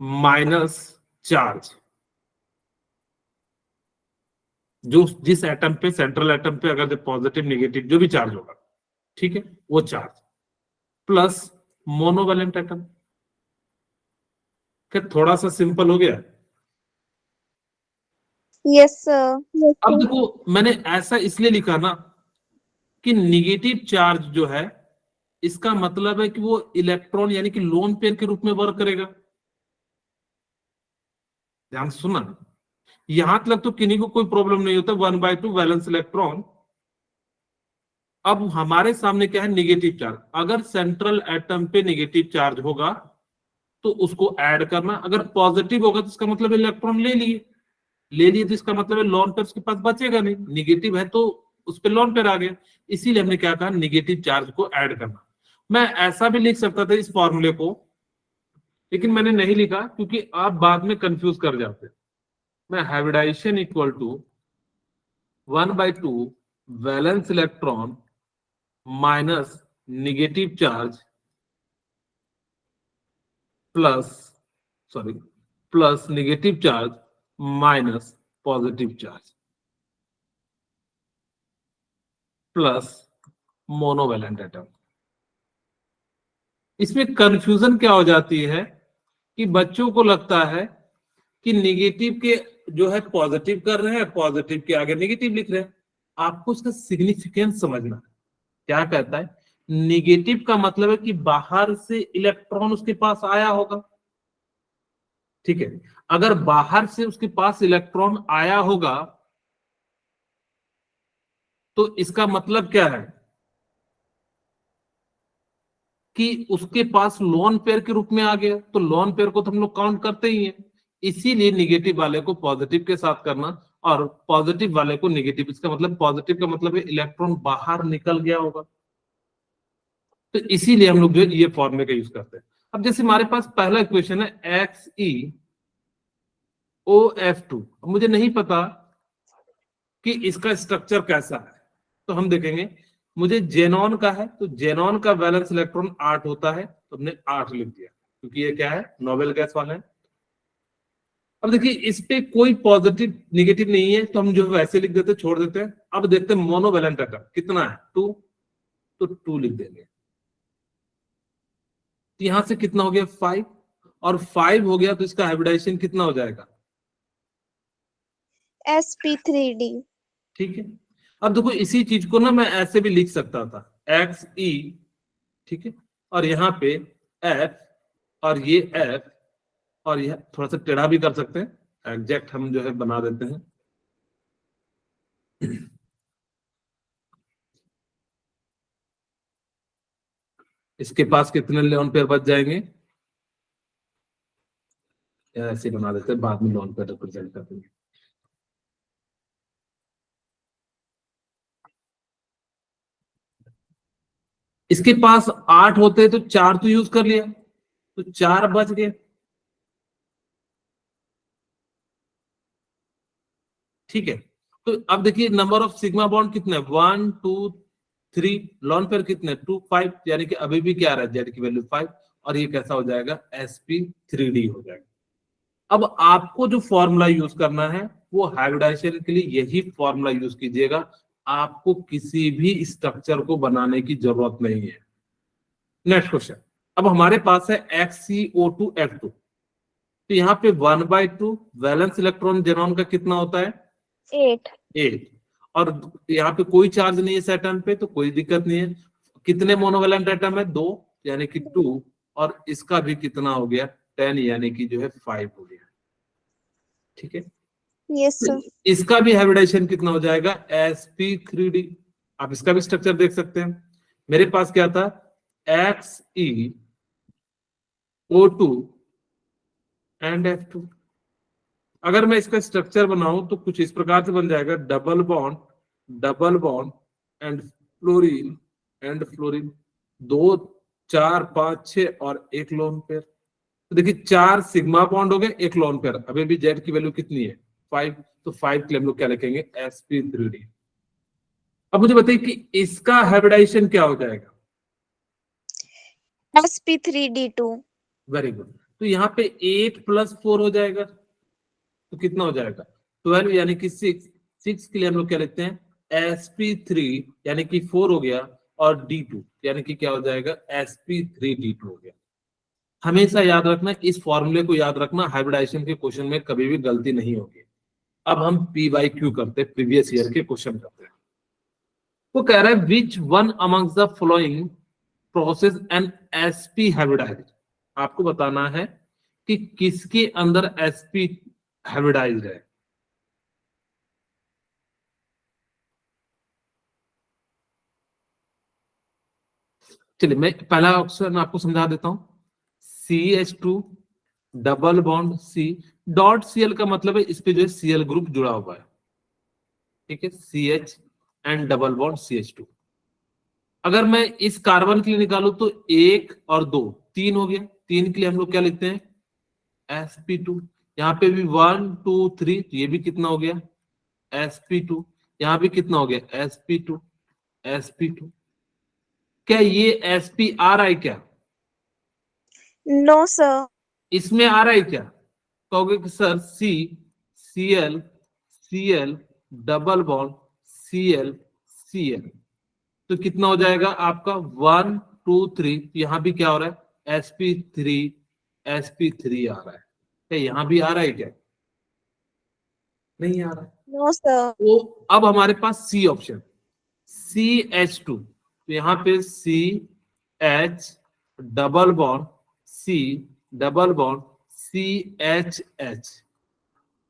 माइनस चार्ज, जो जिस एटम पे, सेंट्रल एटम पे अगर पॉजिटिव नेगेटिव जो भी चार्ज होगा, ठीक है, वो चार्ज, प्लस मोनोवैलेंट एटम। क्या थोड़ा सा सिंपल हो गया? Yes, sir. अब देखो, मैंने ऐसा इसलिए लिखा ना कि निगेटिव चार्ज जो है, इसका मतलब है कि वो इलेक्ट्रॉन यानी कि लोन पेयर के रूप में वर्क करेगा। ध्यान से सुना, यहां तक तो किन्हीं को कोई प्रॉब्लम नहीं होता, 1/2 वैलेंस इलेक्ट्रॉन। अब हमारे सामने क्या है? Negative charge. अगर सेंट्रल एटम पे निगेटिव चार्ज होगा तो उसको ऐड करना, अगर पॉजिटिव होगा तो इसका मतलब इलेक्ट्रॉन ले लिए तो इसका मतलब है लॉन पेयर उसके पास बचेगा नहीं, निगेटिव है तो उस पर लॉन पेयर आ गया। इसीलिए हमने क्या कहा? निगेटिव चार्ज को ऐड करना। मैं ऐसा भी लिख सकता था इस फॉर्मूले को, लेकिन मैंने नहीं लिखा क्योंकि आप बाद में कंफ्यूज कर जाते। मैं hybridisation equal to 1/2 valence electron minus negative charge plus negative charge minus positive charge plus monovalent atom. इसमें कंफ्यूजन क्या हो जाती है कि बच्चों को लगता है कि नेगेटिव के जो है पॉजिटिव कर रहे हैं, पॉजिटिव के आगे नेगेटिव लिख रहे हैं। आपको इसका सिग्निफिकेंस समझना है। क्या कहता है? नेगेटिव का मतलब है कि बाहर से इलेक्ट्रॉन उसके पास आया होगा। ठीक है, अगर बाहर से उसके पास इलेक्ट्रॉन आया होगा तो इसका मतलब क्या है कि उसके पास लोन पेयर के रूप में आ गया। तो लोन पेयर को तो हम लोग काउंट करते ही हैं, इसीलिए निगेटिव वाले को पॉजिटिव के साथ करना और पॉजिटिव वाले को नेगेटिव। इसका मतलब पॉजिटिव का मतलब है इलेक्ट्रॉन बाहर निकल गया होगा, तो इसीलिए हम लोग जो है ये फॉर्मूले का यूज करते हैं। अब जैसे हमारे पास पहला इक्वेशन है XeOF2, मुझे नहीं पता कि इसका स्ट्रक्चर कैसा है, तो हम देखेंगे। मुझे जेनॉन का है तो जेनॉन का वैलेंस इलेक्ट्रॉन 8 होता है, तो हमने 8 लिख दिया क्योंकि ये क्या है? नोबेल गैस वाला है। अब देखिए, इस पे कोई पॉजिटिव निगेटिव नहीं है तो हम जो वैसे लिख देते, छोड़ देते हैं। अब देखते हैं मोनोवैलेंट एटम कितना है, 2, तो 2 लिख देंगे। तो यहां से कितना हो गया? 5, और 5 हो गया तो इसका हाइब्रिडाइजेशन कितना हो जाएगा? sp3d. ठीक है, अब देखो इसी चीज को ना मैं ऐसे भी लिख सकता था, XE, ठीक है, और यहाँ पे F, और ये F, और यह थोड़ा सा टेढ़ा भी कर सकते हैं, एग्जैक्ट हम जो है बना देते हैं। इसके पास कितने लोन पेयर बच जाएंगे? ऐसे बना देते हैं, बाद में लोन पेयर रिप्रेजेंट कर देंगे। इसके पास 8 होते तो 4 तो यूज कर लिया, तो 4 बच गए। ठीक है, तो अब देखिए नंबर ऑफ सिग्मा बॉन्ड कितने, 1 2 3, लॉन पेयर कितने 2 5, यानी कि अभी भी क्या आ रहा है, जेड की वैल्यू 5, और ये कैसा हो जाएगा, sp3d हो जाएगा। अब आपको जो फॉर्मूला यूज करना है वो हाइब्रिडाइजेशन के लिए यही फॉर्मूला यूज कीजिएगा, आपको किसी भी स्ट्रक्चर को बनाने की जरूरत नहीं है। नेक्स्ट क्वेश्चन, अब हमारे पास है XCO2F2, तो यहाँ पे 1/2 वैलेंस इलेक्ट्रॉन जेनॉन का कितना होता है, 8. 8, और यहाँ पे कोई चार्ज नहीं है सेटन पे, तो कोई दिक्कत नहीं है। कितने मोनोवैलेंट एटम है, 2, यानी कि 2, और इसका भी कितना हो गया 10, यानी कि जो है 5 हो गया। ठीक है, Yes, sir. इसका भी हाइब्रिडाइजेशन कितना हो जाएगा, sp3d। आप इसका भी स्ट्रक्चर देख सकते हैं, मेरे पास क्या था, XeO2 एंड F2। अगर मैं इसका स्ट्रक्चर बनाऊं तो कुछ इस प्रकार से बन जाएगा, double bond and fluorine and fluorine, 2 4 5 6 और एक लोन पेयर। तो देखिए 4 सिग्मा बॉन्ड हो गए, एक लोन पेयर, अभी भी जेड की वैल्यू कितनी है 5, तो 5 के लिए हम लोग क्या लिखेंगे, sp3d। अब मुझे बताइए कि इसका हाइब्रिडाइजेशन क्या हो जाएगा, sp3d2. Very good. तो यहाँ पे 8 + 4 हो जाएगा, तो कितना हो जाएगा 12, यानी कि 6 के लिए हम लोग क्या लिखते हैं, sp3, यानी कि 4 हो गया, और d2 यानी कि क्या हो जाएगा, sp3d2 हो गया। हमेशा याद रखना, इस फॉर्मूले को याद रखना, हाइब्रिडाइजेशन के क्वेश्चन में कभी भी गलती नहीं होगी। अब हम p/q करते हैं, प्रीवियस ईयर के क्वेश्चन करते हैं। वो कह रहा है which one amongst the following process an sp hybridise. आपको बताना है कि किसके अंदर sp हाइब्रिडाइज्ड है। चलिए मैं पहला ऑप्शन आपको समझा देता हूं, CH2 double bond C dot Cl का मतलब है इस पे जो है Cl ग्रुप जुड़ा हुआ है। ठीक है, CH and double bond CH2। अगर मैं इस कार्बन के लिए निकालू तो 1 और 2 3 हो गया, 3 के लिए हम लोग क्या लिखते हैं, sp2। यहाँ पे भी 1 2 3, तो ये भी कितना हो गया, sp2। यहाँ भी कितना हो गया, sp2 sp2। क्या ये sp आ रहा है क्या, No, sir. इसमें आ रहा है क्या, कहोगे कि sir Cl Cl double bond Cl Cl, तो कितना हो जाएगा आपका 1 2 3, यहाँ भी क्या हो रहा है, sp3 आ रहा है। क्या यहाँ भी आ रहा है क्या, नहीं आ रहा है। No, sir. तो अब हमारे पास सी ऑप्शन, CH2, तो यहाँ पे CH double bond C double bond CHH।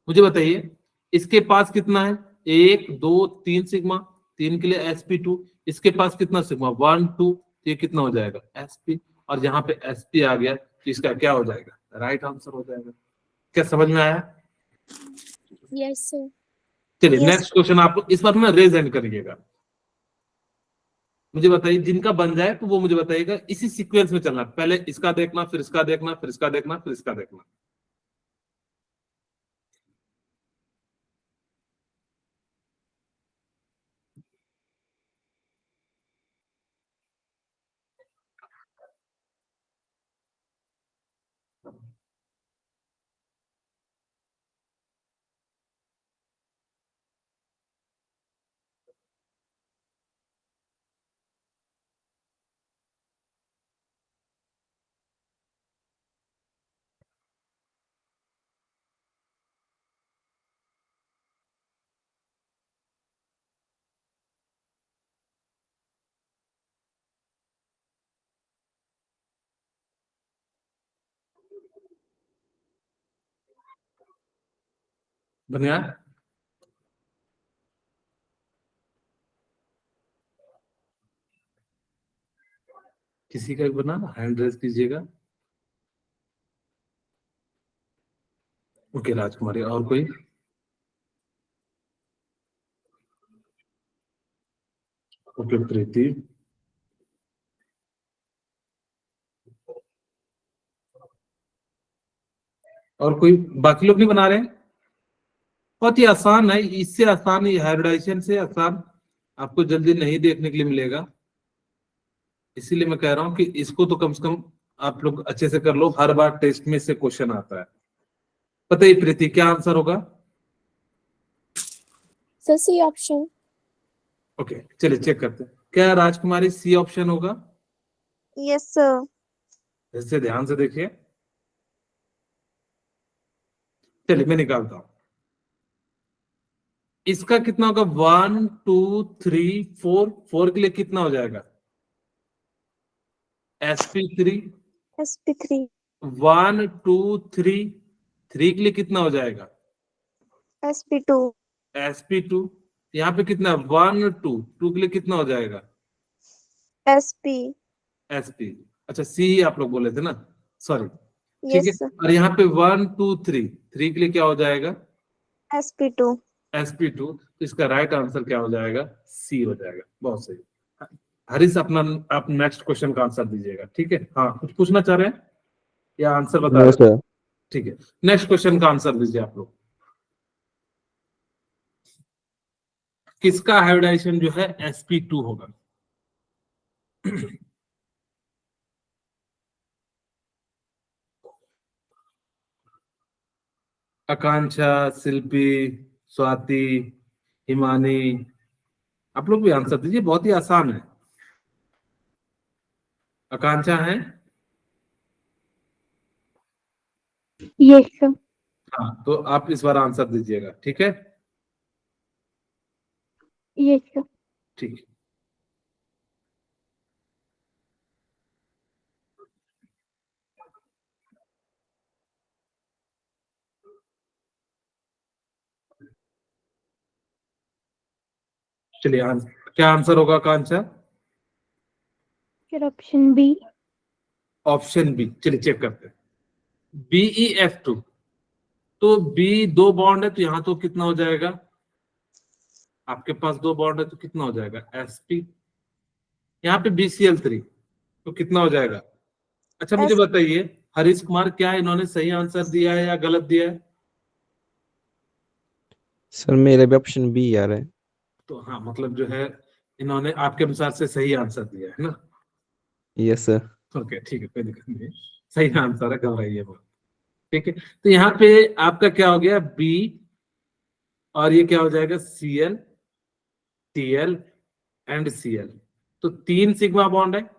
मुझे बताइए इसके पास कितना है, 1 2 3 सिग्मा, 3 के लिए sp2, इसके पास कितना सिग्मा 1 2, ये कितना हो जाएगा sp, और यहाँ पे sp आ गया, तो इसका क्या हो जाएगा, राइट आंसर हो जाएगा। क्या समझ में आया, Yes, sir. चलिए Yes. नेक्स्ट क्वेश्चन आप इस बार में रेज एंड करिएगा। मुझे बताइए जिनका बन जाए तो वो मुझे बताइएगा, इसी सीक्वेंस में चलना, पहले इसका देखना, फिर इसका देखना, फिर इसका देखना, फिर इसका देखना। बनिया, किसी का भी बना, हैंड रेज कीजिएगा। ओके राजकुमारी, और कोई, ओके प्रीति, और कोई बाकी लोग नहीं बना रहे हैं? बहुत ही आसान है, इससे आसान, हाइब्रिडाइजेशन से आसान आपको जल्दी नहीं देखने के लिए मिलेगा। इसीलिए मैं कह रहा हूं कि इसको तो कम से कम आप लोग अच्छे से कर लो, हर बार टेस्ट में से क्वेश्चन आता है। पता ही प्रीति क्या आंसर होगा? Sir C option. ओके चलिए चेक करते हैं, क्या राजकुमारी सी ऑप्शन होगा? Yes, sir. इससे ध्यान से देखिए। चलिए मैं निकालता हूं, इसका कितना होगा? 1 2 3 4, 4 के लिए कितना हो जाएगा? sp3। SP3. 1 2 3, 3 के लिए कितना हो जाएगा? SP2. sp2। यहाँ पे कितना? 1 2, 2 के लिए कितना हो जाएगा? SP. sp। अच्छा सी ही आप लोग बोले थे ना, सॉरी। ठीक Yes, है, sir. और यहाँ पे 1 2 3, 3 के लिए क्या हो जाएगा? SP2. sp2। तो इसका राइट आंसर क्या हो जाएगा? सी हो जाएगा। बहुत सही। हरीश अपना आप नेक्स्ट क्वेश्चन का आंसर दीजिएगा, ठीक है? हाँ कुछ पूछना चाह रहे हैं या आंसर बता नो रहे हैं? सर। ठीक है, नेक्स्ट क्वेश्चन का आंसर दीजिए आप लोग। किसका हाइब्रिडाइजेशन जो है sp2 होगा? आकांक्षा, शिल्पी, स्वाति, हिमानी, आप लोग भी आंसर दीजिए, बहुत ही आसान है। आकांक्षा है? Yes sir. हाँ तो आप इस बार आंसर दीजिएगा, ठीक है? Yes sir. ठीक है। चलिए क्या आंसर होगा Akanksha? Sir option B. Option B. चलिए चेक करते हैं। BeF2, तो बी दो बॉन्ड है तो यहाँ तो कितना हो जाएगा? आपके पास दो बॉन्ड है तो कितना हो जाएगा? sp। यहाँ पे BCl3 तो कितना हो जाएगा? अच्छा मुझे बताइए हरीश कुमार, क्या इन्होंने सही आंसर दिया है या गलत दिया है? सर मेरे भी ऑप्शन बी आ रहा है। तो हाँ मतलब जो है इन्होंने आपके अनुसार से सही आंसर दिया है ना? Yes sir. ओके ठीक है, कोई दिक्कत नहीं है, सही आंसर है, घबराइए मत। ठीक है, तो यहाँ पे आपका क्या हो गया? बी, और ये क्या हो जाएगा? Cl, Tl and Cl। तो 3 सिग्मा बॉन्ड है।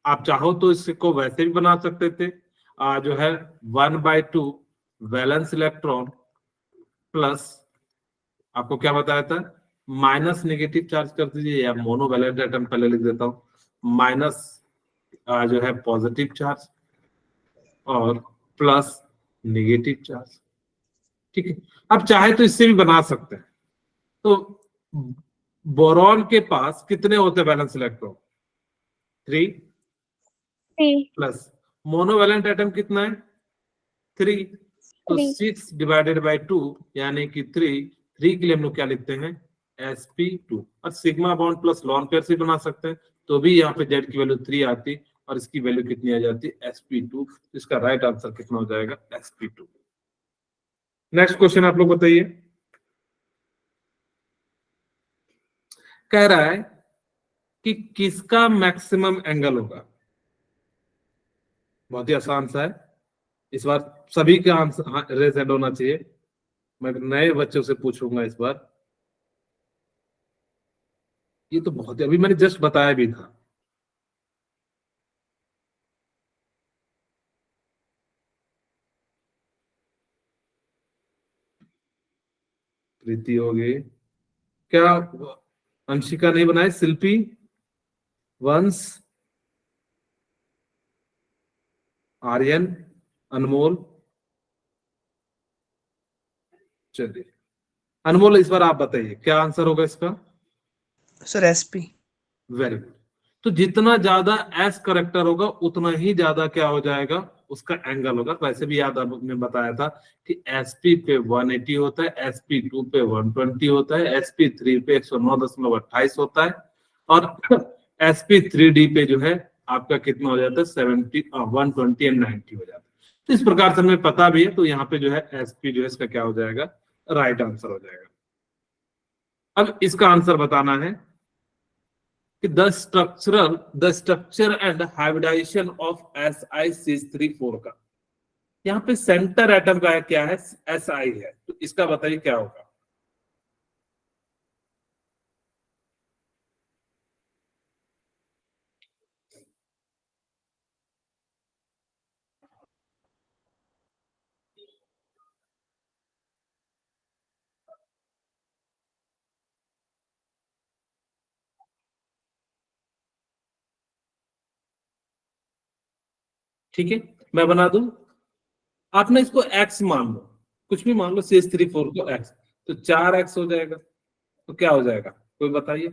आप चाहो तो इसको वैसे भी बना सकते थे, जो है 1/2 वैलेंस इलेक्ट्रॉन प्लस, आपको क्या बताया था? माइनस नेगेटिव चार्ज कर दीजिए, या मोनो वैलेंट एटम पहले लिख देता हूं, माइनस जो है पॉजिटिव चार्ज और प्लस नेगेटिव चार्ज। ठीक है, अब चाहे तो इससे भी बना सकते हैं। तो बोरॉन के पास कितने होते हैं valence electron? 3 plus monovalent atom कितना है? 3। तो 6 डिवाइडेड बाई 2 यानी कि 3 के लिए हम लोग क्या लिखते हैं? sp2। और sigma bond plus lone pair से बना सकते हैं, तो भी यहाँ पे z की वैल्यू 3 आती और इसकी वैल्यू कितनी आ जाती? sp2। इसका राइट आंसर कितना हो जाएगा? sp2। नेक्स्ट क्वेश्चन आप लोग बताइए। कह रहा है कि किसका मैक्सिमम एंगल होगा? बहुत ही आसान सा है, इस बार सभी का आंसर रेज हैंड होना चाहिए। मैं नए बच्चों से पूछूंगा इस बार। ये तो बहुत ही अभी मैंने जस्ट बताया भी था। प्रीति हो गई, क्या अंशिका नहीं बनाए? शिल्पी, वंश, आर्यन, अनमोल। चलिए अनमोल इस बार आप बताइए क्या आंसर होगा इसका? Sir SP. Very good. तो जितना ज्यादा एस करेक्टर होगा उतना ही ज्यादा क्या हो जाएगा? उसका एंगल होगा। वैसे भी याद आपने बताया था कि एसपी पे 180 होता है, sp2 पे 120 होता है, sp3 पे 109.28 होता है, और sp3d पे जो है आपका कितना हो जाता है? 70 120 एंड 90 हो जाता है। तो इस प्रकार से हमें पता भी है, तो यहाँ पे जो है एसपी जो है इसका क्या हो जाएगा, राइट आंसर हो जाएगा। अब इसका आंसर बताना है कि the structure and hybridisation of SiCH3 का, यहाँ पे सेंटर एटम का है क्या है, Si है, तो इसका बताइए क्या होगा। ठीक है, मैं बना दूं, आपने इसको x मान लो, कुछ भी मान लो, CH3 को x, तो 4x हो जाएगा, तो क्या हो जाएगा, कोई बताइए।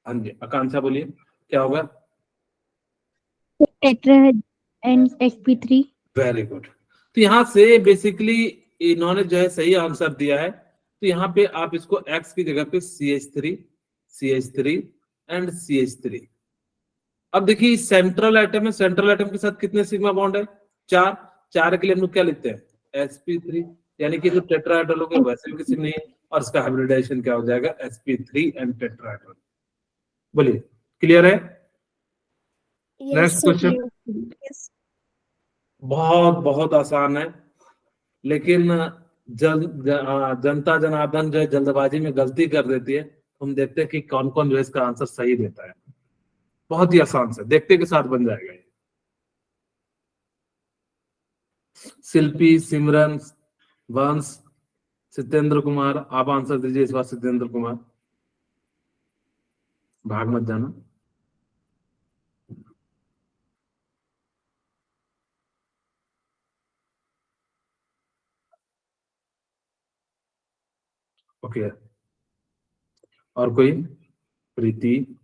हाँ जी, आकांक्षा बोलिए क्या होगा। tetrahedron and sp3। Very good. तो यहाँ से बेसिकली इन्होंने जो है सही आंसर दिया है, तो यहाँ पे आप इसको x की जगह पे CH3 एंड CH3। अब देखिए सेंट्रल एटम है, सेंट्रल एटम के साथ कितने सिग्मा बॉन्ड है, 4 के लिए हम लोग क्या लिखते हैं, sp3, यानी कि जो टेट्राहेड्रल हो गया वैसे भी किसी नहीं है, और इसका हाइब्रिडाइजेशन क्या हो जाएगा, sp3 एंड टेट्राहेड्रल। बोलिए, क्लियर है। Next question, Yes. बहुत बहुत आसान है, लेकिन जनता जनार्दन जो है जल्दबाजी में गलती कर देती है। हम देखते हैं कि कौन कौन जो है इसका आंसर सही देता है। बहुत ही आसान से देखते के साथ बन जाएगा ये। शिल्पी, सिमरन, वंश, सत्येंद्र कुमार, आप आंसर दीजिए इस बार। सत्येंद्र कुमार, भाग मत जाना। ओके, और कोई, प्रीति,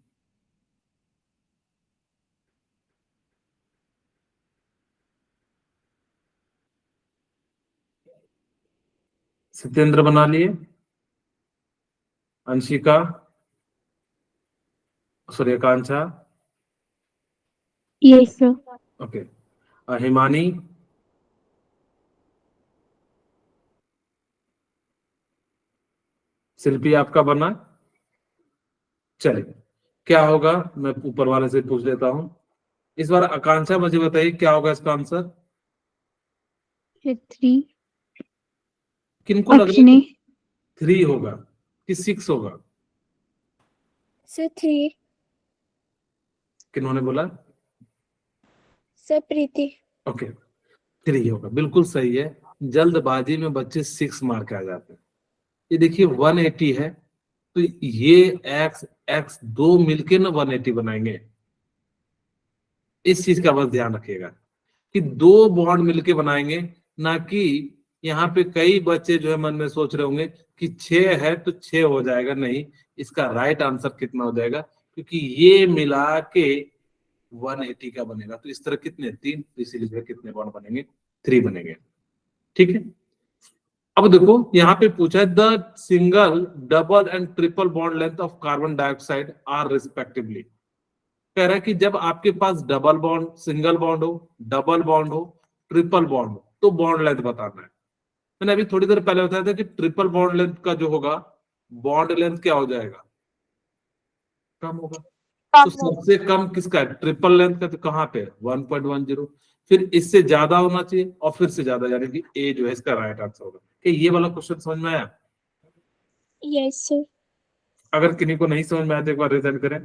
सत्येंद्र बना लिए, अंशिका, सॉरी आकांक्षा, Yes, sir. ओके, हिमानी, शिल्पी आपका बना। चलिए, क्या होगा मैं ऊपर वाले से पूछ लेता हूं इस बार। आकांक्षा मुझे बताइए क्या होगा इसका आंसर। 3। किनको लग रहा Option है A। 3 होगा कि 6 होगा, Sir, 3. किन्होंने बोला। Sir, Preeti. ओके, 3 होगा, बिल्कुल सही है। जल्दबाजी में बच्चे 6 मार के आ जाते हैं। ये देखिए 180 है, तो ये x दो मिलके ना 180 बनाएंगे। इस चीज का बस ध्यान रखिएगा कि 2 बॉन्ड मिलके बनाएंगे, ना कि यहाँ पे कई बच्चे जो है मन में सोच रहे होंगे कि 6 है तो 6 हो जाएगा। नहीं, इसका राइट आंसर कितना हो जाएगा, क्योंकि ये मिला के 180 का बनेगा। तो इस तरह कितने, 3, तो इसीलिए कितने बॉन्ड बनेंगे, 3 बनेंगे। ठीक है, अब देखो यहाँ पे पूछा है the single, double and triple bond length of carbon dioxide are respectively. कह रहा है कि जब आपके पास डबल बॉन्ड, सिंगल बॉन्ड हो, डबल बॉन्ड हो, ट्रिपल बॉन्ड हो, तो बॉन्ड लेंथ बताना है। मैंने अभी थोड़ी देर पहले बताया था कि ट्रिपल बॉन्ड लेंथ का जो होगा, बॉन्ड लेंथ क्या हो जाएगा, कम होगा। तो सबसे कम किसका है, ट्रिपल लेंथ का, तो कहाँ पे 1.10, फिर इससे ज्यादा होना चाहिए और फिर से ज्यादा, यानी कि ए जो है इसका राइट आंसर होगा। कि ये वाला क्वेश्चन समझ में आया। Yes, sir. अगर किन्हीं को नहीं समझ में आया तो एक बार रिसेंड करें।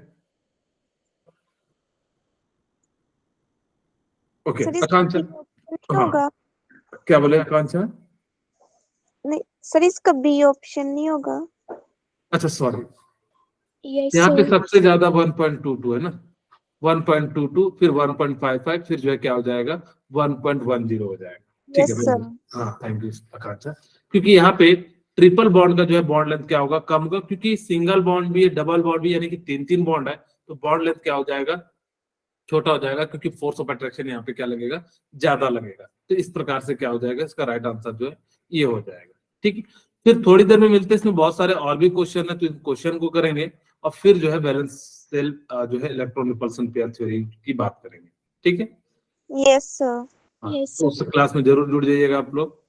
ओके, Sir, आकांक्षा, नहीं हाँ होगा। क्या बोले आकांक्षा। नहीं सर, इसका बी ऑप्शन नहीं होगा। अच्छा सॉरी, Yes, यहाँ पे sir. सबसे ज्यादा 1.22 है ना, 1.22, फिर 1.55, फिर जो है क्या हो जाएगा, 1.10 हो जाएगा। ठीक Yes, है sir. हाँ, थैंक यू आकांक्षा। क्योंकि यहाँ पे ट्रिपल बॉन्ड का जो है बॉन्ड लेंथ क्या होगा, कम होगा, क्योंकि सिंगल बॉन्ड भी है, डबल बॉन्ड भी, यानी कि 3 बॉन्ड है, तो बॉन्ड लेंथ क्या हो जाएगा, छोटा हो जाएगा, क्योंकि फोर्स ऑफ अट्रैक्शन यहाँ पे क्या लगेगा, ज्यादा लगेगा। तो इस प्रकार से क्या हो जाएगा, इसका राइट आंसर जो है ये हो जाएगा। ठीक है, फिर थोड़ी देर में मिलते हैं, इसमें बहुत सारे और भी क्वेश्चन है, तो क्वेश्चन को करेंगे और फिर जो है बैलेंस सेल जो है इलेक्ट्रॉन रिपल्सन पेयर थ्योरी की बात करेंगे। ठीक है, Yes, sir. हाँ, Yes, तो उस क्लास में जरूर जुड़ जाइएगा आप लोग।